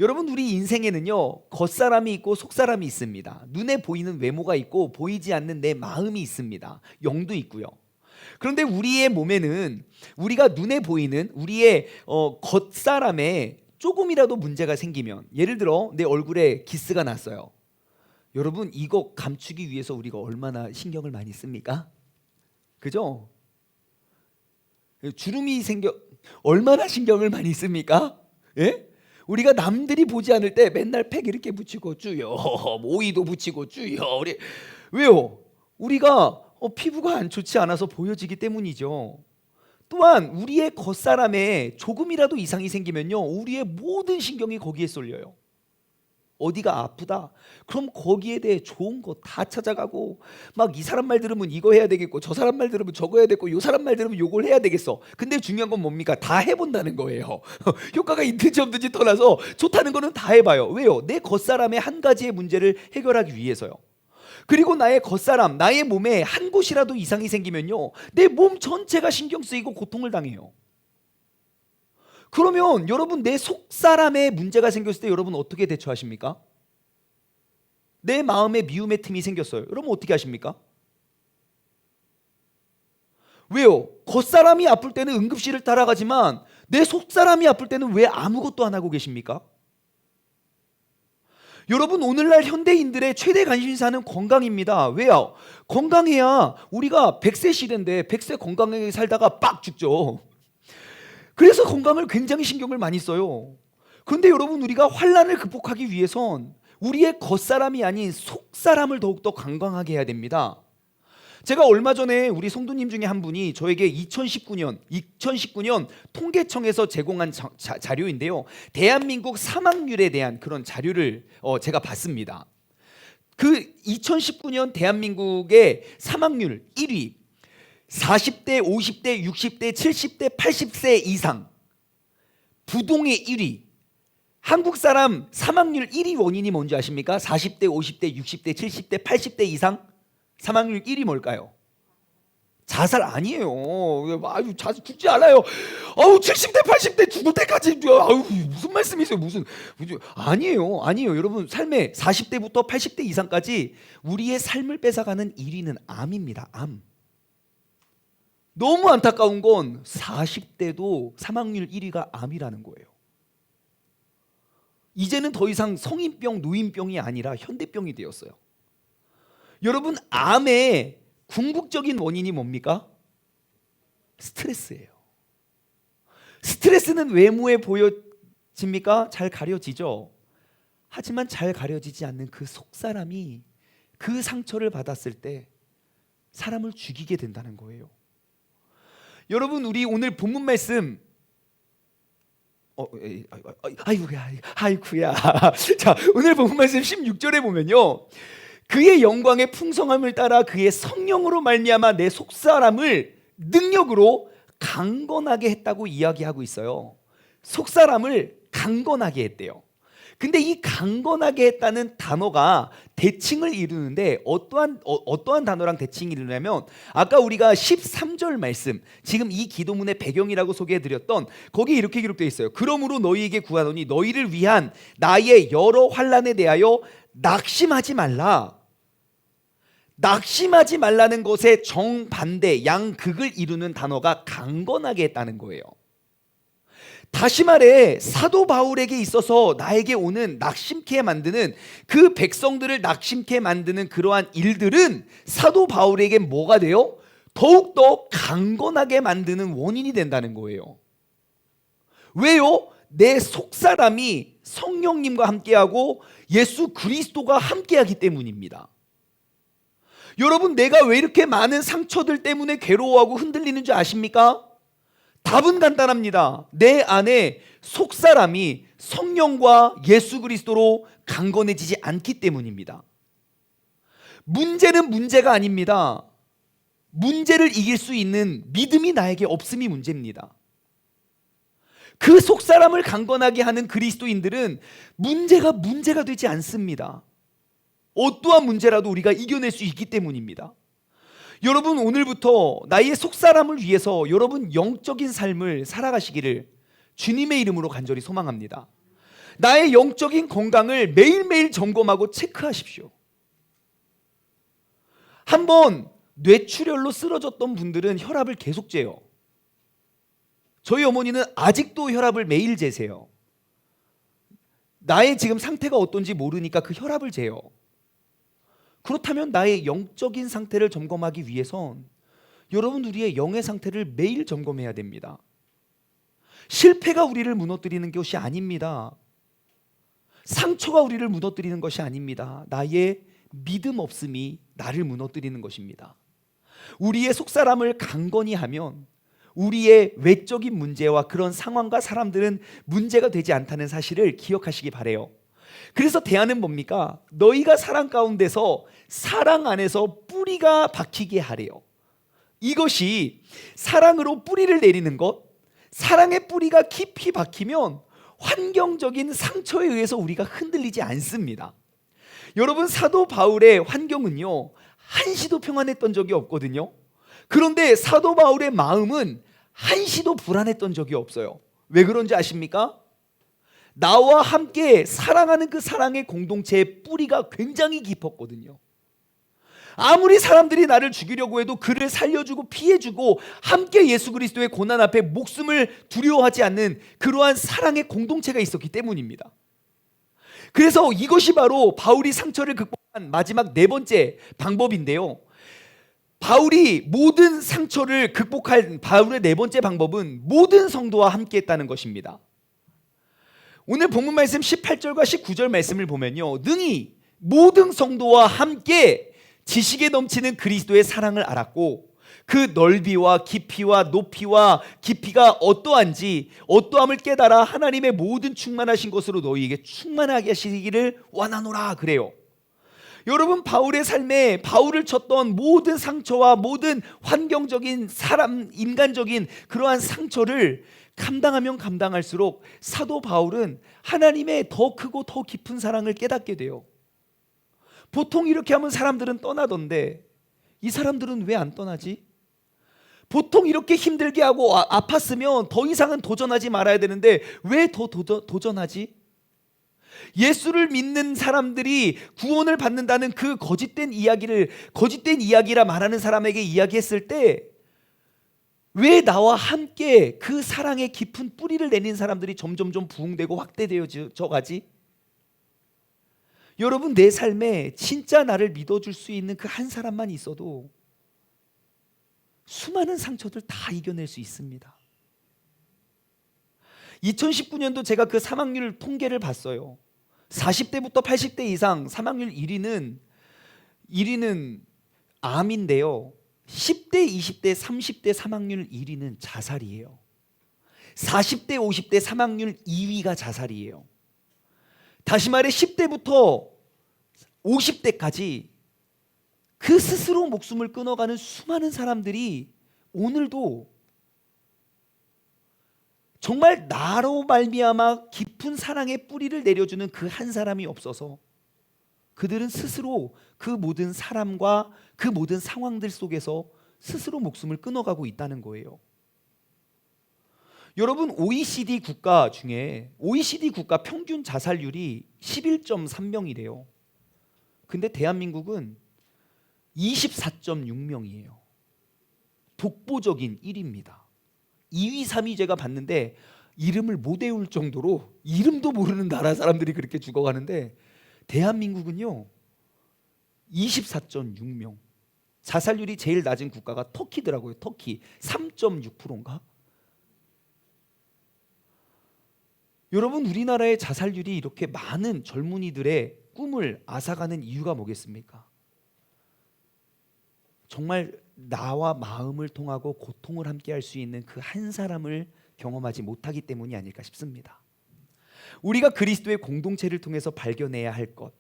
여러분, 우리 인생에는요 겉사람이 있고 속사람이 있습니다. 눈에 보이는 외모가 있고 보이지 않는 내 마음이 있습니다. 영도 있고요. 그런데 우리의 몸에는 우리가 눈에 보이는 우리의 겉사람에 조금이라도 문제가 생기면, 예를 들어 내 얼굴에 기스가 났어요. 여러분, 이거 감추기 위해서 우리가 얼마나 신경을 많이 씁니까? 그죠? 주름이 생겨 얼마나 신경을 많이 씁니까? 예? 우리가 남들이 보지 않을 때 맨날 팩 이렇게 붙이고 주여, 오이도 붙이고 주여. 왜요? 우리가 피부가 안 좋지 않아서 보여지기 때문이죠. 또한 우리의 겉사람에 조금이라도 이상이 생기면요, 우리의 모든 신경이 거기에 쏠려요. 어디가 아프다? 그럼 거기에 대해 좋은 거 다 찾아가고, 막 이 사람 말 들으면 이거 해야 되겠고, 저 사람 말 들으면 저거 해야 되고, 요 사람 말 들으면 요걸 해야 되겠어. 근데 중요한 건 뭡니까? 다 해본다는 거예요. 효과가 있든지 없든지 떠나서 좋다는 거는 다 해봐요. 왜요? 내 겉사람의 한 가지의 문제를 해결하기 위해서요. 그리고 나의 겉사람, 나의 몸에 한 곳이라도 이상이 생기면요, 내 몸 전체가 신경 쓰이고 고통을 당해요. 그러면 여러분, 내 속사람에 문제가 생겼을 때 여러분 어떻게 대처하십니까? 내 마음에 미움의 틈이 생겼어요. 여러분 어떻게 하십니까? 왜요? 겉사람이 아플 때는 응급실을 따라가지만 내 속사람이 아플 때는 왜 아무것도 안 하고 계십니까? 여러분, 오늘날 현대인들의 최대 관심사는 건강입니다. 왜요? 건강해야, 우리가 100세 시대인데 100세 건강하게 살다가 빡 죽죠. 그래서 건강을 굉장히 신경을 많이 써요. 그런데 여러분, 우리가 환난을 극복하기 위해선 우리의 겉사람이 아닌 속사람을 더욱더 건강하게 해야 됩니다. 제가 얼마 전에 우리 성도님 중에 한 분이 저에게 2019년 통계청에서 제공한 자료인데요, 대한민국 사망률에 대한 그런 자료를 제가 봤습니다. 그 2019년 대한민국의 사망률 1위, 40대, 50대, 60대, 70대, 80세 이상 부동의 1위. 한국 사람 사망률 1위 원인이 뭔지 아십니까? 40대, 50대, 60대, 70대, 80대 이상 사망률 1위 뭘까요? 자살 아니에요. 아유, 자살 죽지 않아요. 70대, 80대 죽을 때까지, 무슨 말씀이세요? 아니에요. 여러분, 삶의 40대부터 80대 이상까지 우리의 삶을 뺏어가는 1위는 암입니다. 암. 너무 안타까운 건 40대도 사망률 1위가 암이라는 거예요. 이제는 더 이상 성인병, 노인병이 아니라 현대병이 되었어요. 여러분, 암의 궁극적인 원인이 뭡니까? 스트레스예요. 스트레스는 외모에 보여집니까? 잘 가려지죠. 하지만 잘 가려지지 않는 그 속사람이 그 상처를 받았을 때 사람을 죽이게 된다는 거예요. 여러분, 우리 오늘 본문 말씀, 아이고야. 자, 오늘 본문 말씀 16절에 보면요, 그의 영광의 풍성함을 따라 그의 성령으로 말미암아 내 속사람을 능력으로 강건하게 했다고 이야기하고 있어요. 속사람을 강건하게 했대요. 근데 이 강건하게 했다는 단어가 대칭을 이루는데 어떠한 단어랑 대칭이 이루냐면, 아까 우리가 13절 말씀, 지금 이 기도문의 배경이라고 소개해드렸던 거기에 이렇게 기록되어 있어요. 그러므로 너희에게 구하노니 너희를 위한 나의 여러 환난에 대하여 낙심하지 말라. 낙심하지 말라는 것의 정반대, 양극을 이루는 단어가 강건하게 했다는 거예요. 다시 말해, 사도 바울에게 있어서 나에게 오는 낙심케 만드는, 그 백성들을 낙심케 만드는 그러한 일들은 사도 바울에게 뭐가 돼요? 더욱더 강건하게 만드는 원인이 된다는 거예요. 왜요? 내 속사람이 성령님과 함께하고 예수 그리스도가 함께하기 때문입니다. 여러분, 내가 왜 이렇게 많은 상처들 때문에 괴로워하고 흔들리는 줄 아십니까? 답은 간단합니다. 내 안에 속사람이 성령과 예수 그리스도로 강건해지지 않기 때문입니다. 문제는 문제가 아닙니다. 문제를 이길 수 있는 믿음이 나에게 없음이 문제입니다. 그 속사람을 강건하게 하는 그리스도인들은 문제가 되지 않습니다. 어떠한 문제라도 우리가 이겨낼 수 있기 때문입니다. 여러분, 오늘부터 나의 속사람을 위해서 여러분 영적인 삶을 살아가시기를 주님의 이름으로 간절히 소망합니다. 나의 영적인 건강을 매일매일 점검하고 체크하십시오. 한번 뇌출혈로 쓰러졌던 분들은 혈압을 계속 재요. 저희 어머니는 아직도 혈압을 매일 재세요. 나의 지금 상태가 어떤지 모르니까 그 혈압을 재요. 그렇다면 나의 영적인 상태를 점검하기 위해선 여러분, 우리의 영의 상태를 매일 점검해야 됩니다. 실패가 우리를 무너뜨리는 것이 아닙니다. 상처가 우리를 무너뜨리는 것이 아닙니다. 나의 믿음 없음이 나를 무너뜨리는 것입니다. 우리의 속사람을 강건히 하면 우리의 외적인 문제와 그런 상황과 사람들은 문제가 되지 않다는 사실을 기억하시기 바라요. 그래서 대안은 뭡니까? 너희가 사랑 가운데서 사랑 안에서 뿌리가 박히게 하래요. 이것이 사랑으로 뿌리를 내리는 것, 사랑의 뿌리가 깊이 박히면 환경적인 상처에 의해서 우리가 흔들리지 않습니다. 여러분, 사도 바울의 환경은요, 한시도 평안했던 적이 없거든요. 그런데 사도 바울의 마음은 한시도 불안했던 적이 없어요. 왜 그런지 아십니까? 나와 함께 사랑하는 그 사랑의 공동체의 뿌리가 굉장히 깊었거든요. 아무리 사람들이 나를 죽이려고 해도 그를 살려주고 피해주고 함께 예수 그리스도의 고난 앞에 목숨을 두려워하지 않는 그러한 사랑의 공동체가 있었기 때문입니다. 그래서 이것이 바로 바울이 상처를 극복한 마지막 네 번째 방법인데요. 바울이 모든 상처를 극복할 바울의 네 번째 방법은 모든 성도와 함께 했다는 것입니다. 오늘 본문 말씀 18절과 19절 말씀을 보면요, 능히 모든 성도와 함께 지식에 넘치는 그리스도의 사랑을 알았고 그 넓이와 깊이와 높이와 깊이가 어떠한지 어떠함을 깨달아 하나님의 모든 충만하신 것으로 너희에게 충만하게 하시기를 원하노라 그래요. 여러분, 바울의 삶에 바울을 쳤던 모든 상처와 모든 환경적인 인간적인 그러한 상처를 감당하면 감당할수록 사도 바울은 하나님의 더 크고 더 깊은 사랑을 깨닫게 돼요. 보통 이렇게 하면 사람들은 떠나던데 이 사람들은 왜 안 떠나지? 보통 이렇게 힘들게 하고 아팠으면 더 이상은 도전하지 말아야 되는데 왜 더 도전하지? 예수를 믿는 사람들이 구원을 받는다는 그 거짓된 이야기라 말하는 사람에게 이야기했을 때 왜 나와 함께 그 사랑의 깊은 뿌리를 내린 사람들이 점점점 부흥되고 확대되어져 가지? 여러분, 내 삶에 진짜 나를 믿어줄 수 있는 그 한 사람만 있어도 수많은 상처들 다 이겨낼 수 있습니다. 2019년도 제가 그 사망률 통계를 봤어요. 40대부터 80대 이상 사망률 1위는 암인데요. 10대, 20대, 30대 사망률 1위는 자살이에요. 40대, 50대 사망률 2위가 자살이에요. 다시 말해 10대부터 50대까지 그 스스로 목숨을 끊어가는 수많은 사람들이 오늘도 정말 나로 말미암아 깊은 사랑의 뿌리를 내려주는 그 한 사람이 없어서 그들은 스스로 그 모든 사람과 그 모든 상황들 속에서 스스로 목숨을 끊어가고 있다는 거예요. 여러분, OECD 국가 중에 OECD 국가 평균 자살률이 11.3명이래요. 근데 대한민국은 24.6명이에요. 독보적인 1위입니다. 2위, 3위 제가 봤는데 이름을 못 외울 정도로 이름도 모르는 나라 사람들이 그렇게 죽어가는데 대한민국은요 24.6명. 자살률이 제일 낮은 국가가 터키더라고요. 터키 3.6%인가? 여러분, 우리나라의 자살률이 이렇게 많은 젊은이들의 꿈을 앗아가는 이유가 뭐겠습니까? 정말 나와 마음을 통하고 고통을 함께 할 수 있는 그 한 사람을 경험하지 못하기 때문이 아닐까 싶습니다. 우리가 그리스도의 공동체를 통해서 발견해야 할 것,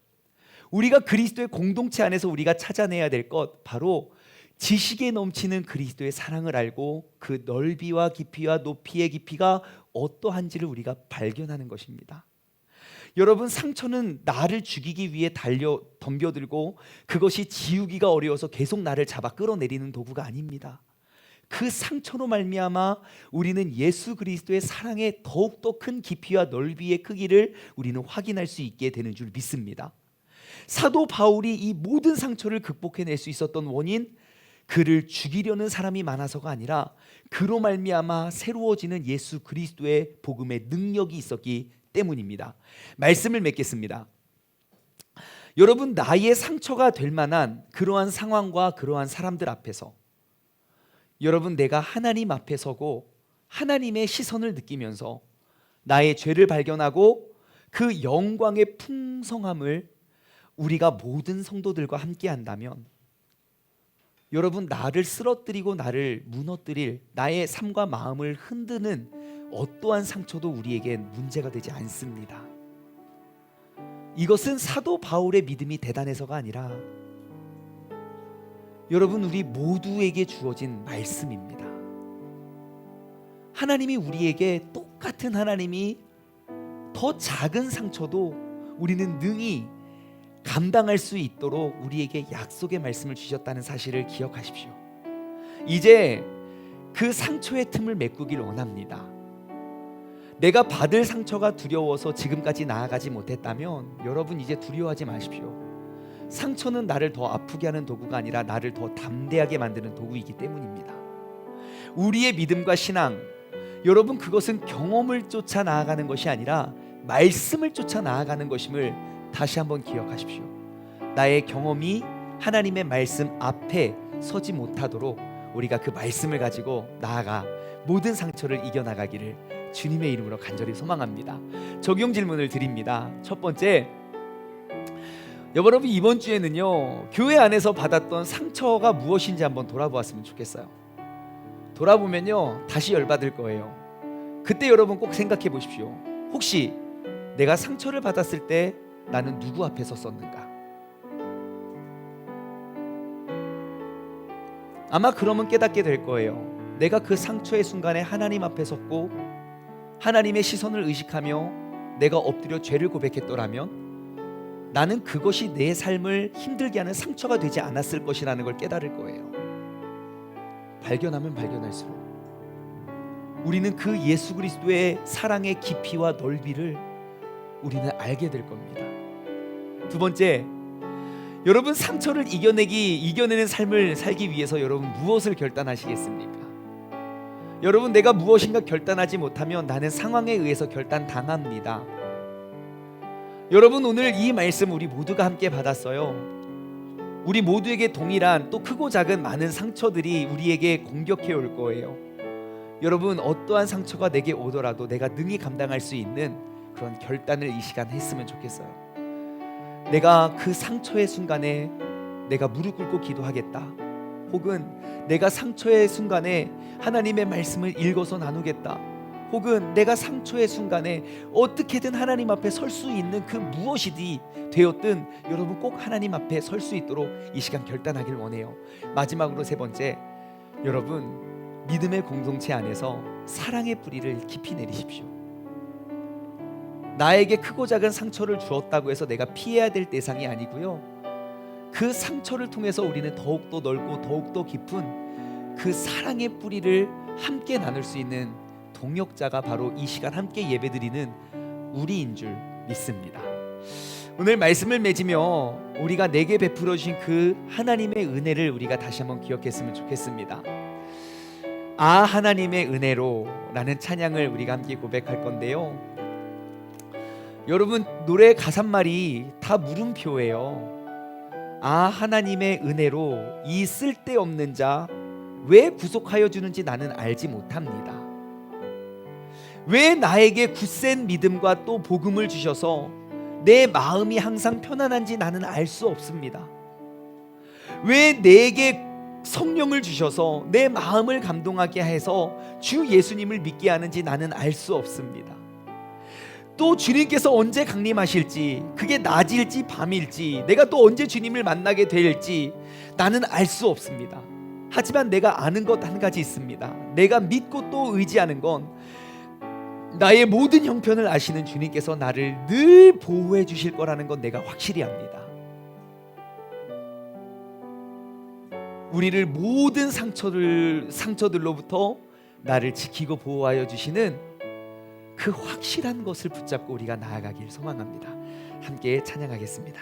우리가 그리스도의 공동체 안에서 우리가 찾아내야 될 것, 바로 지식에 넘치는 그리스도의 사랑을 알고 그 넓이와 깊이와 높이의 깊이가 어떠한지를 우리가 발견하는 것입니다. 여러분, 상처는 나를 죽이기 위해 덤벼들고 그것이 지우기가 어려워서 계속 나를 잡아 끌어내리는 도구가 아닙니다. 그 상처로 말미암아 우리는 예수 그리스도의 사랑의 더욱더 큰 깊이와 넓이의 크기를 우리는 확인할 수 있게 되는 줄 믿습니다. 사도 바울이 이 모든 상처를 극복해낼 수 있었던 원인, 그를 죽이려는 사람이 많아서가 아니라 그로 말미암아 새로워지는 예수 그리스도의 복음의 능력이 있었기 때문입니다. 말씀을 맺겠습니다. 여러분, 나의 상처가 될 만한 그러한 상황과 그러한 사람들 앞에서 여러분, 내가 하나님 앞에 서고 하나님의 시선을 느끼면서 나의 죄를 발견하고 그 영광의 풍성함을 우리가 모든 성도들과 함께 한다면, 여러분, 나를 쓰러뜨리고 나를 무너뜨릴 나의 삶과 마음을 흔드는 어떠한 상처도 우리에겐 문제가 되지 않습니다. 이것은 사도 바울의 믿음이 대단해서가 아니라 여러분, 우리 모두에게 주어진 말씀입니다. 하나님이 우리에게, 똑같은 하나님이 더 작은 상처도 우리는 능히 감당할 수 있도록 우리에게 약속의 말씀을 주셨다는 사실을 기억하십시오. 이제 그 상처의 틈을 메꾸길 원합니다. 내가 받을 상처가 두려워서 지금까지 나아가지 못했다면 여러분, 이제 두려워하지 마십시오. 상처는 나를 더 아프게 하는 도구가 아니라 나를 더 담대하게 만드는 도구이기 때문입니다. 우리의 믿음과 신앙, 여러분, 그것은 경험을 쫓아 나아가는 것이 아니라 말씀을 쫓아 나아가는 것임을 다시 한번 기억하십시오. 나의 경험이 하나님의 말씀 앞에 서지 못하도록 우리가 그 말씀을 가지고 나아가 모든 상처를 이겨나가기를 주님의 이름으로 간절히 소망합니다. 적용 질문을 드립니다. 첫 번째, 여러분, 이번 주에는요, 교회 안에서 받았던 상처가 무엇인지 한번 돌아보았으면 좋겠어요. 돌아보면요, 다시 열받을 거예요. 그때 여러분 꼭 생각해 보십시오. 혹시 내가 상처를 받았을 때 나는 누구 앞에 섰었는가? 아마 그러면 깨닫게 될 거예요. 내가 그 상처의 순간에 하나님 앞에 섰고 하나님의 시선을 의식하며 내가 엎드려 죄를 고백했더라면 나는 그것이 내 삶을 힘들게 하는 상처가 되지 않았을 것이라는 걸 깨달을 거예요. 발견하면 발견할수록 우리는 그 예수 그리스도의 사랑의 깊이와 넓이를 우리는 알게 될 겁니다. 두 번째, 여러분, 상처를 이겨내는 삶을 살기 위해서 여러분 무엇을 결단하시겠습니까? 여러분, 내가 무엇인가 결단하지 못하면 나는 상황에 의해서 결단당합니다. 여러분, 오늘 이 말씀 우리 모두가 함께 받았어요. 우리 모두에게 동일한, 또 크고 작은 많은 상처들이 우리에게 공격해 올 거예요. 여러분, 어떠한 상처가 내게 오더라도 내가 능히 감당할 수 있는 그런 결단을 이 시간 했으면 좋겠어요. 내가 그 상처의 순간에 내가 무릎 꿇고 기도하겠다, 혹은 내가 상처의 순간에 하나님의 말씀을 읽어서 나누겠다, 혹은 내가 상처의 순간에 어떻게든 하나님 앞에 설 수 있는 그 무엇이든 되었든 여러분 꼭 하나님 앞에 설 수 있도록 이 시간 결단하길 원해요. 마지막으로 세 번째, 여러분, 믿음의 공동체 안에서 사랑의 뿌리를 깊이 내리십시오. 나에게 크고 작은 상처를 주었다고 해서 내가 피해야 될 대상이 아니고요, 그 상처를 통해서 우리는 더욱더 넓고 더욱더 깊은 그 사랑의 뿌리를 함께 나눌 수 있는 동역자가 바로 이 시간 함께 예배드리는 우리인 줄 믿습니다. 오늘 말씀을 맺으며 우리가 내게 베풀어 주신 그 하나님의 은혜를 우리가 다시 한번 기억했으면 좋겠습니다. 아, 하나님의 은혜로 라는 찬양을 우리가 함께 고백할 건데요, 여러분, 노래 가사말이 다 물음표예요. 아, 하나님의 은혜로 이 쓸데없는 자 왜 구속하여 주는지 나는 알지 못합니다. 왜 나에게 굳센 믿음과 또 복음을 주셔서 내 마음이 항상 편안한지 나는 알 수 없습니다. 왜 내게 성령을 주셔서 내 마음을 감동하게 해서 주 예수님을 믿게 하는지 나는 알 수 없습니다. 또 주님께서 언제 강림하실지, 그게 낮일지 밤일지, 내가 또 언제 주님을 만나게 될지 나는 알 수 없습니다. 하지만 내가 아는 것 한 가지 있습니다. 내가 믿고 또 의지하는 건 나의 모든 형편을 아시는 주님께서 나를 늘 보호해 주실 거라는 건 내가 확실히 압니다. 우리를 모든 상처들로부터 나를 지키고 보호하여 주시는 그 확실한 것을 붙잡고 우리가 나아가길 소망합니다. 함께 찬양하겠습니다.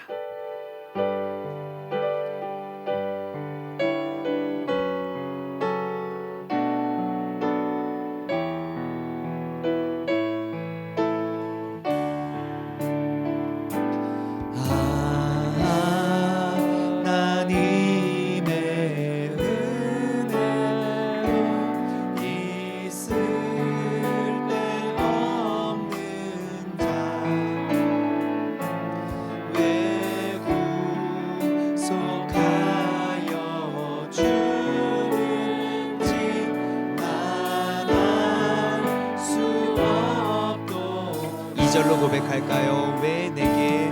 2절로 고백할까요? 왜 내게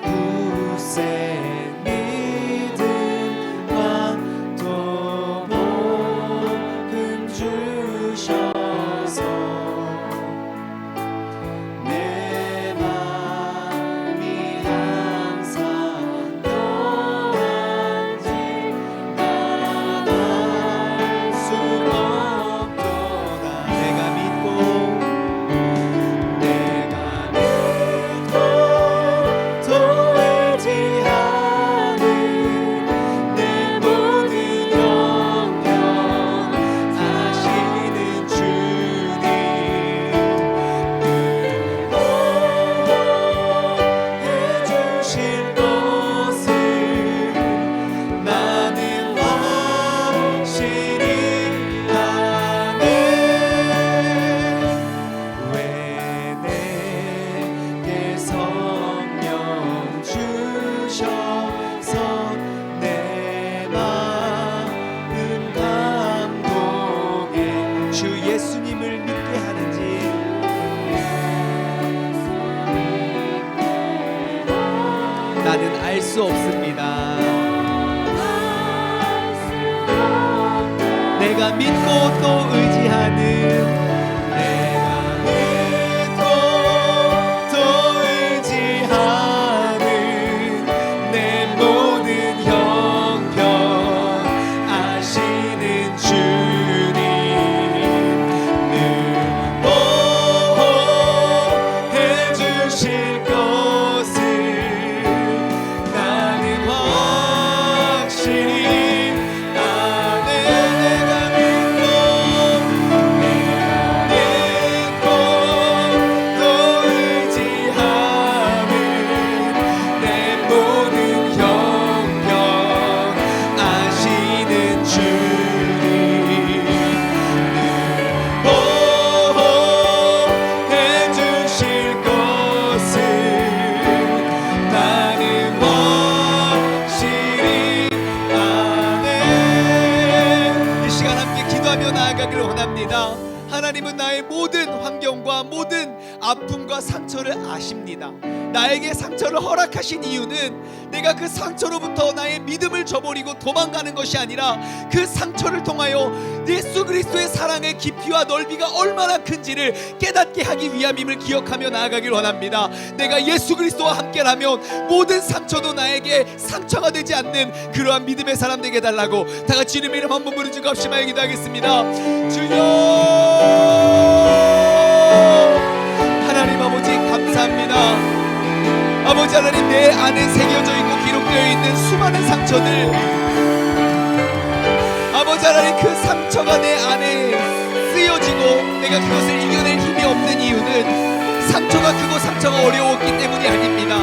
굳센 믿음과 또 복음 주셔서 내 맘이 항상 떠난지 나갈 수 없도다. 내가 믿고 또 의지하는 내 모든 영역 아시는 주님, 해주실 것을 나는 확실히 아네. 왜 내게 성령 주셔서 내 마음 감동해 주 예수님을 믿게 하는지 나는 알 수 없습니다. 내가 믿고 또 의지하는 내가 믿고 또 의지하는 내 모든 형편 아시는 주님, 늘 보호해주실 것을 나는 확실히 아네. 내가 믿고 또 의지하는 내 모든 형편 아시는 주님, 늘 보호해주실 것을 나는 확실히 아네. 이 시간 함께 기도하며 나아가기를 원합니다. 하나님은 나의 모든 환경과 모든 아픔과 상처를 아십니다. 나에게 상처를 허락하신 이유는 내가 그 상처로부터 나의 믿음을 저버리고 도망가는 것이 아니라 그 상처를 통하여 예수 그리스도의 사랑의 깊이와 넓이가 얼마나 큰지를 깨닫게 하기 위함임을 기억하며 나아가길 원합니다. 내가 예수 그리스도와 함께라면 모든 상처도 나에게 상처가 되지 않는 그러한 믿음의 사람 되게 해달라고 다 같이 이름의 이름 한번 부르짖고 합심하여 기도하겠습니다. 주여, 하나님 아버지 감사합니다. 아버지 하나님, 내 안에 새겨져 있고 기록되어 있는 수많은 상처들, 아버지 하나님, 그 상처가 내 안에 쓰여지고 내가 그것을 이겨낼 힘이 없는 이유는 상처가 크고 상처가 어려웠기 때문이 아닙니다.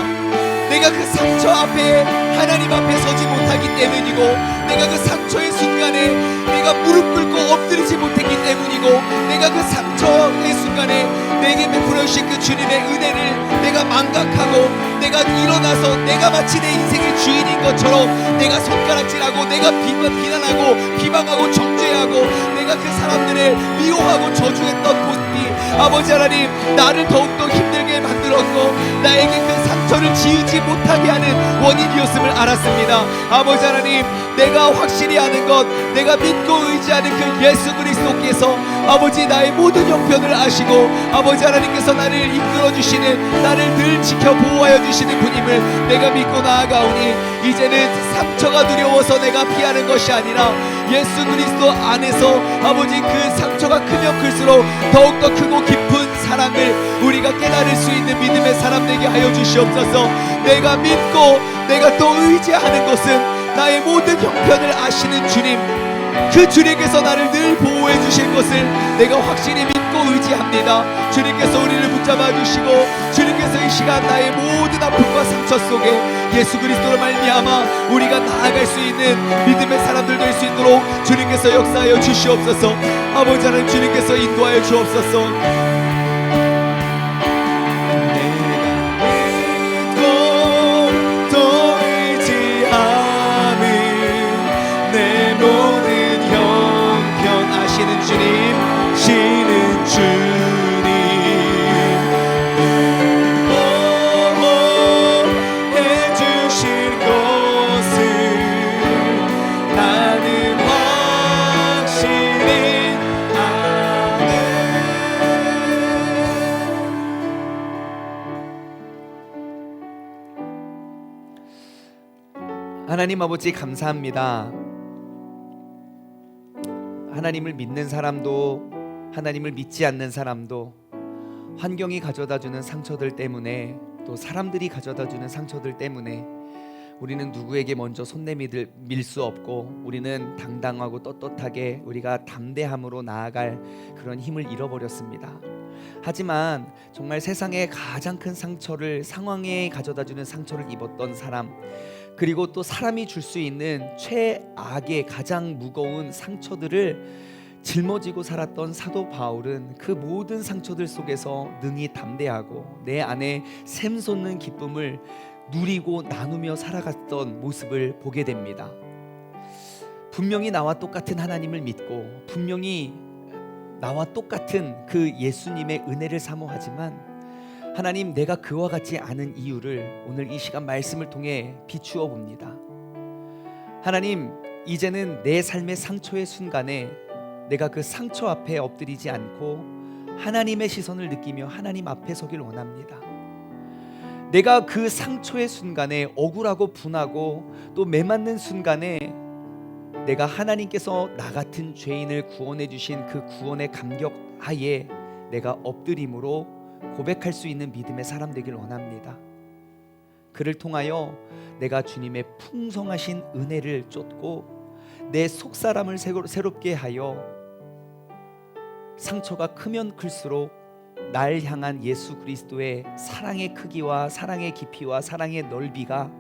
내가 그 상처 앞에 하나님 앞에 서지 못하기 때문이고, 내가 그 상처의 순간에 내가 무릎 꿇고 엎드리지 못했기 때문이고, 내가 그 상처의 순간에 내게 베풀어 주신 그 주님의 은혜를 내가 망각하고, 내가 일어나서 내가 마치 내 인생의 주인인 것처럼 내가 손가락질하고 내가 비난하고 비방하고 정죄하고 내가 그 사람들을 미워하고 저주했던 모습이 아버지 하나님 나를 더욱더 힘들게 만들었고 나에게 그 상처를 지우지 못하게 하는 원인이었음을 알았습니다. 아버지 하나님, 내가 확실히 아는 것, 내가 믿고 의지하는 그 예수 그리스도께서 아버지 나의 모든 형편을 아시고 아버지 하나님께서 나를 이끌어 주시는, 나를 늘 지켜 보호하여 주시는 분임을 내가 믿고 나아가오니, 이제는 상처가 두려워서 내가 피하는 것이 아니라 예수 그리스도 안에서 아버지 그 상처가 크면 클수록 더욱더 크고 깊은 사랑을 우리가 깨달을 수 있는 믿음의 사람 되게 하여 주시옵소서. 내가 믿고 내가 또 의지하는 것은 나의 모든 형편을 아시는 주님, 그 주님께서 나를 늘 보호해 주실 것을 내가 확실히 믿고 의지합니다. 주님께서 우리를 붙잡아 주시고 주님께서 이 시간 나의 모든 아픔과 상처 속에 예수 그리스도로 말미암아 우리가 나아갈 수 있는 믿음의 사람들 될 수 있도록 주님께서 역사하여 주시옵소서. 아버지 하나님, 주님께서 인도하여 주옵소서. 모든 형편 아시는 주님, 시는 주 하나님 아버지 감사합니다. 하나님을 믿는 사람도 하나님을 믿지 않는 사람도 환경이 가져다주는 상처들 때문에, 또 사람들이 가져다주는 상처들 때문에 우리는 누구에게 먼저 손 내밀 수 없고, 우리는 당당하고 떳떳하게 우리가 담대함으로 나아갈 그런 힘을 잃어버렸습니다. 하지만 정말 세상에 가장 큰 상처를, 상황에 가져다주는 상처를 입었던 사람, 그리고 또 사람이 줄 수 있는 최악의 가장 무거운 상처들을 짊어지고 살았던 사도 바울은 그 모든 상처들 속에서 능히 담대하고 내 안에 샘솟는 기쁨을 누리고 나누며 살아갔던 모습을 보게 됩니다. 분명히 나와 똑같은 하나님을 믿고 분명히 나와 똑같은 그 예수님의 은혜를 사모하지만, 하나님, 내가 그와 같지 않은 이유를 오늘 이 시간 말씀을 통해 비추어 봅니다. 하나님, 이제는 내 삶의 상처의 순간에 내가 그 상처 앞에 엎드리지 않고 하나님의 시선을 느끼며 하나님 앞에 서길 원합니다. 내가 그 상처의 순간에 억울하고 분하고 또 매맞는 순간에 내가 하나님께서 나 같은 죄인을 구원해 주신 그 구원의 감격 하에 내가 엎드림으로 고백할 수 있는 믿음의 사람 되길 원합니다. 그를 통하여 내가 주님의 풍성하신 은혜를 쫓고 내 속사람을 새롭게 하여 상처가 크면 클수록 날 향한 예수 그리스도의 사랑의 크기와 사랑의 깊이와 사랑의 넓이가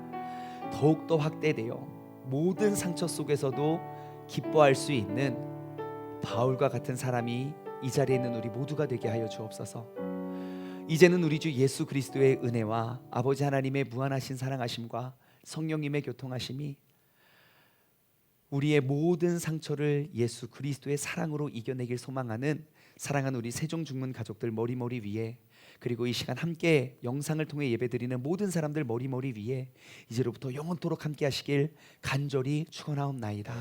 더욱더 확대되어 모든 상처 속에서도 기뻐할 수 있는 바울과 같은 사람이 이 자리에 있는 우리 모두가 되게 하여 주옵소서. 이제는 우리 주 예수 그리스도의 은혜와 아버지 하나님의 무한하신 사랑하심과 성령님의 교통하심이 우리의 모든 상처를 예수 그리스도의 사랑으로 이겨내길 소망하는 사랑하는 우리 세종중문 가족들 머리머리 위에, 그리고 이 시간 함께 영상을 통해 예배드리는 모든 사람들 머리머리 위에 이제로부터 영원토록 함께 하시길 간절히 축원하옵나이다.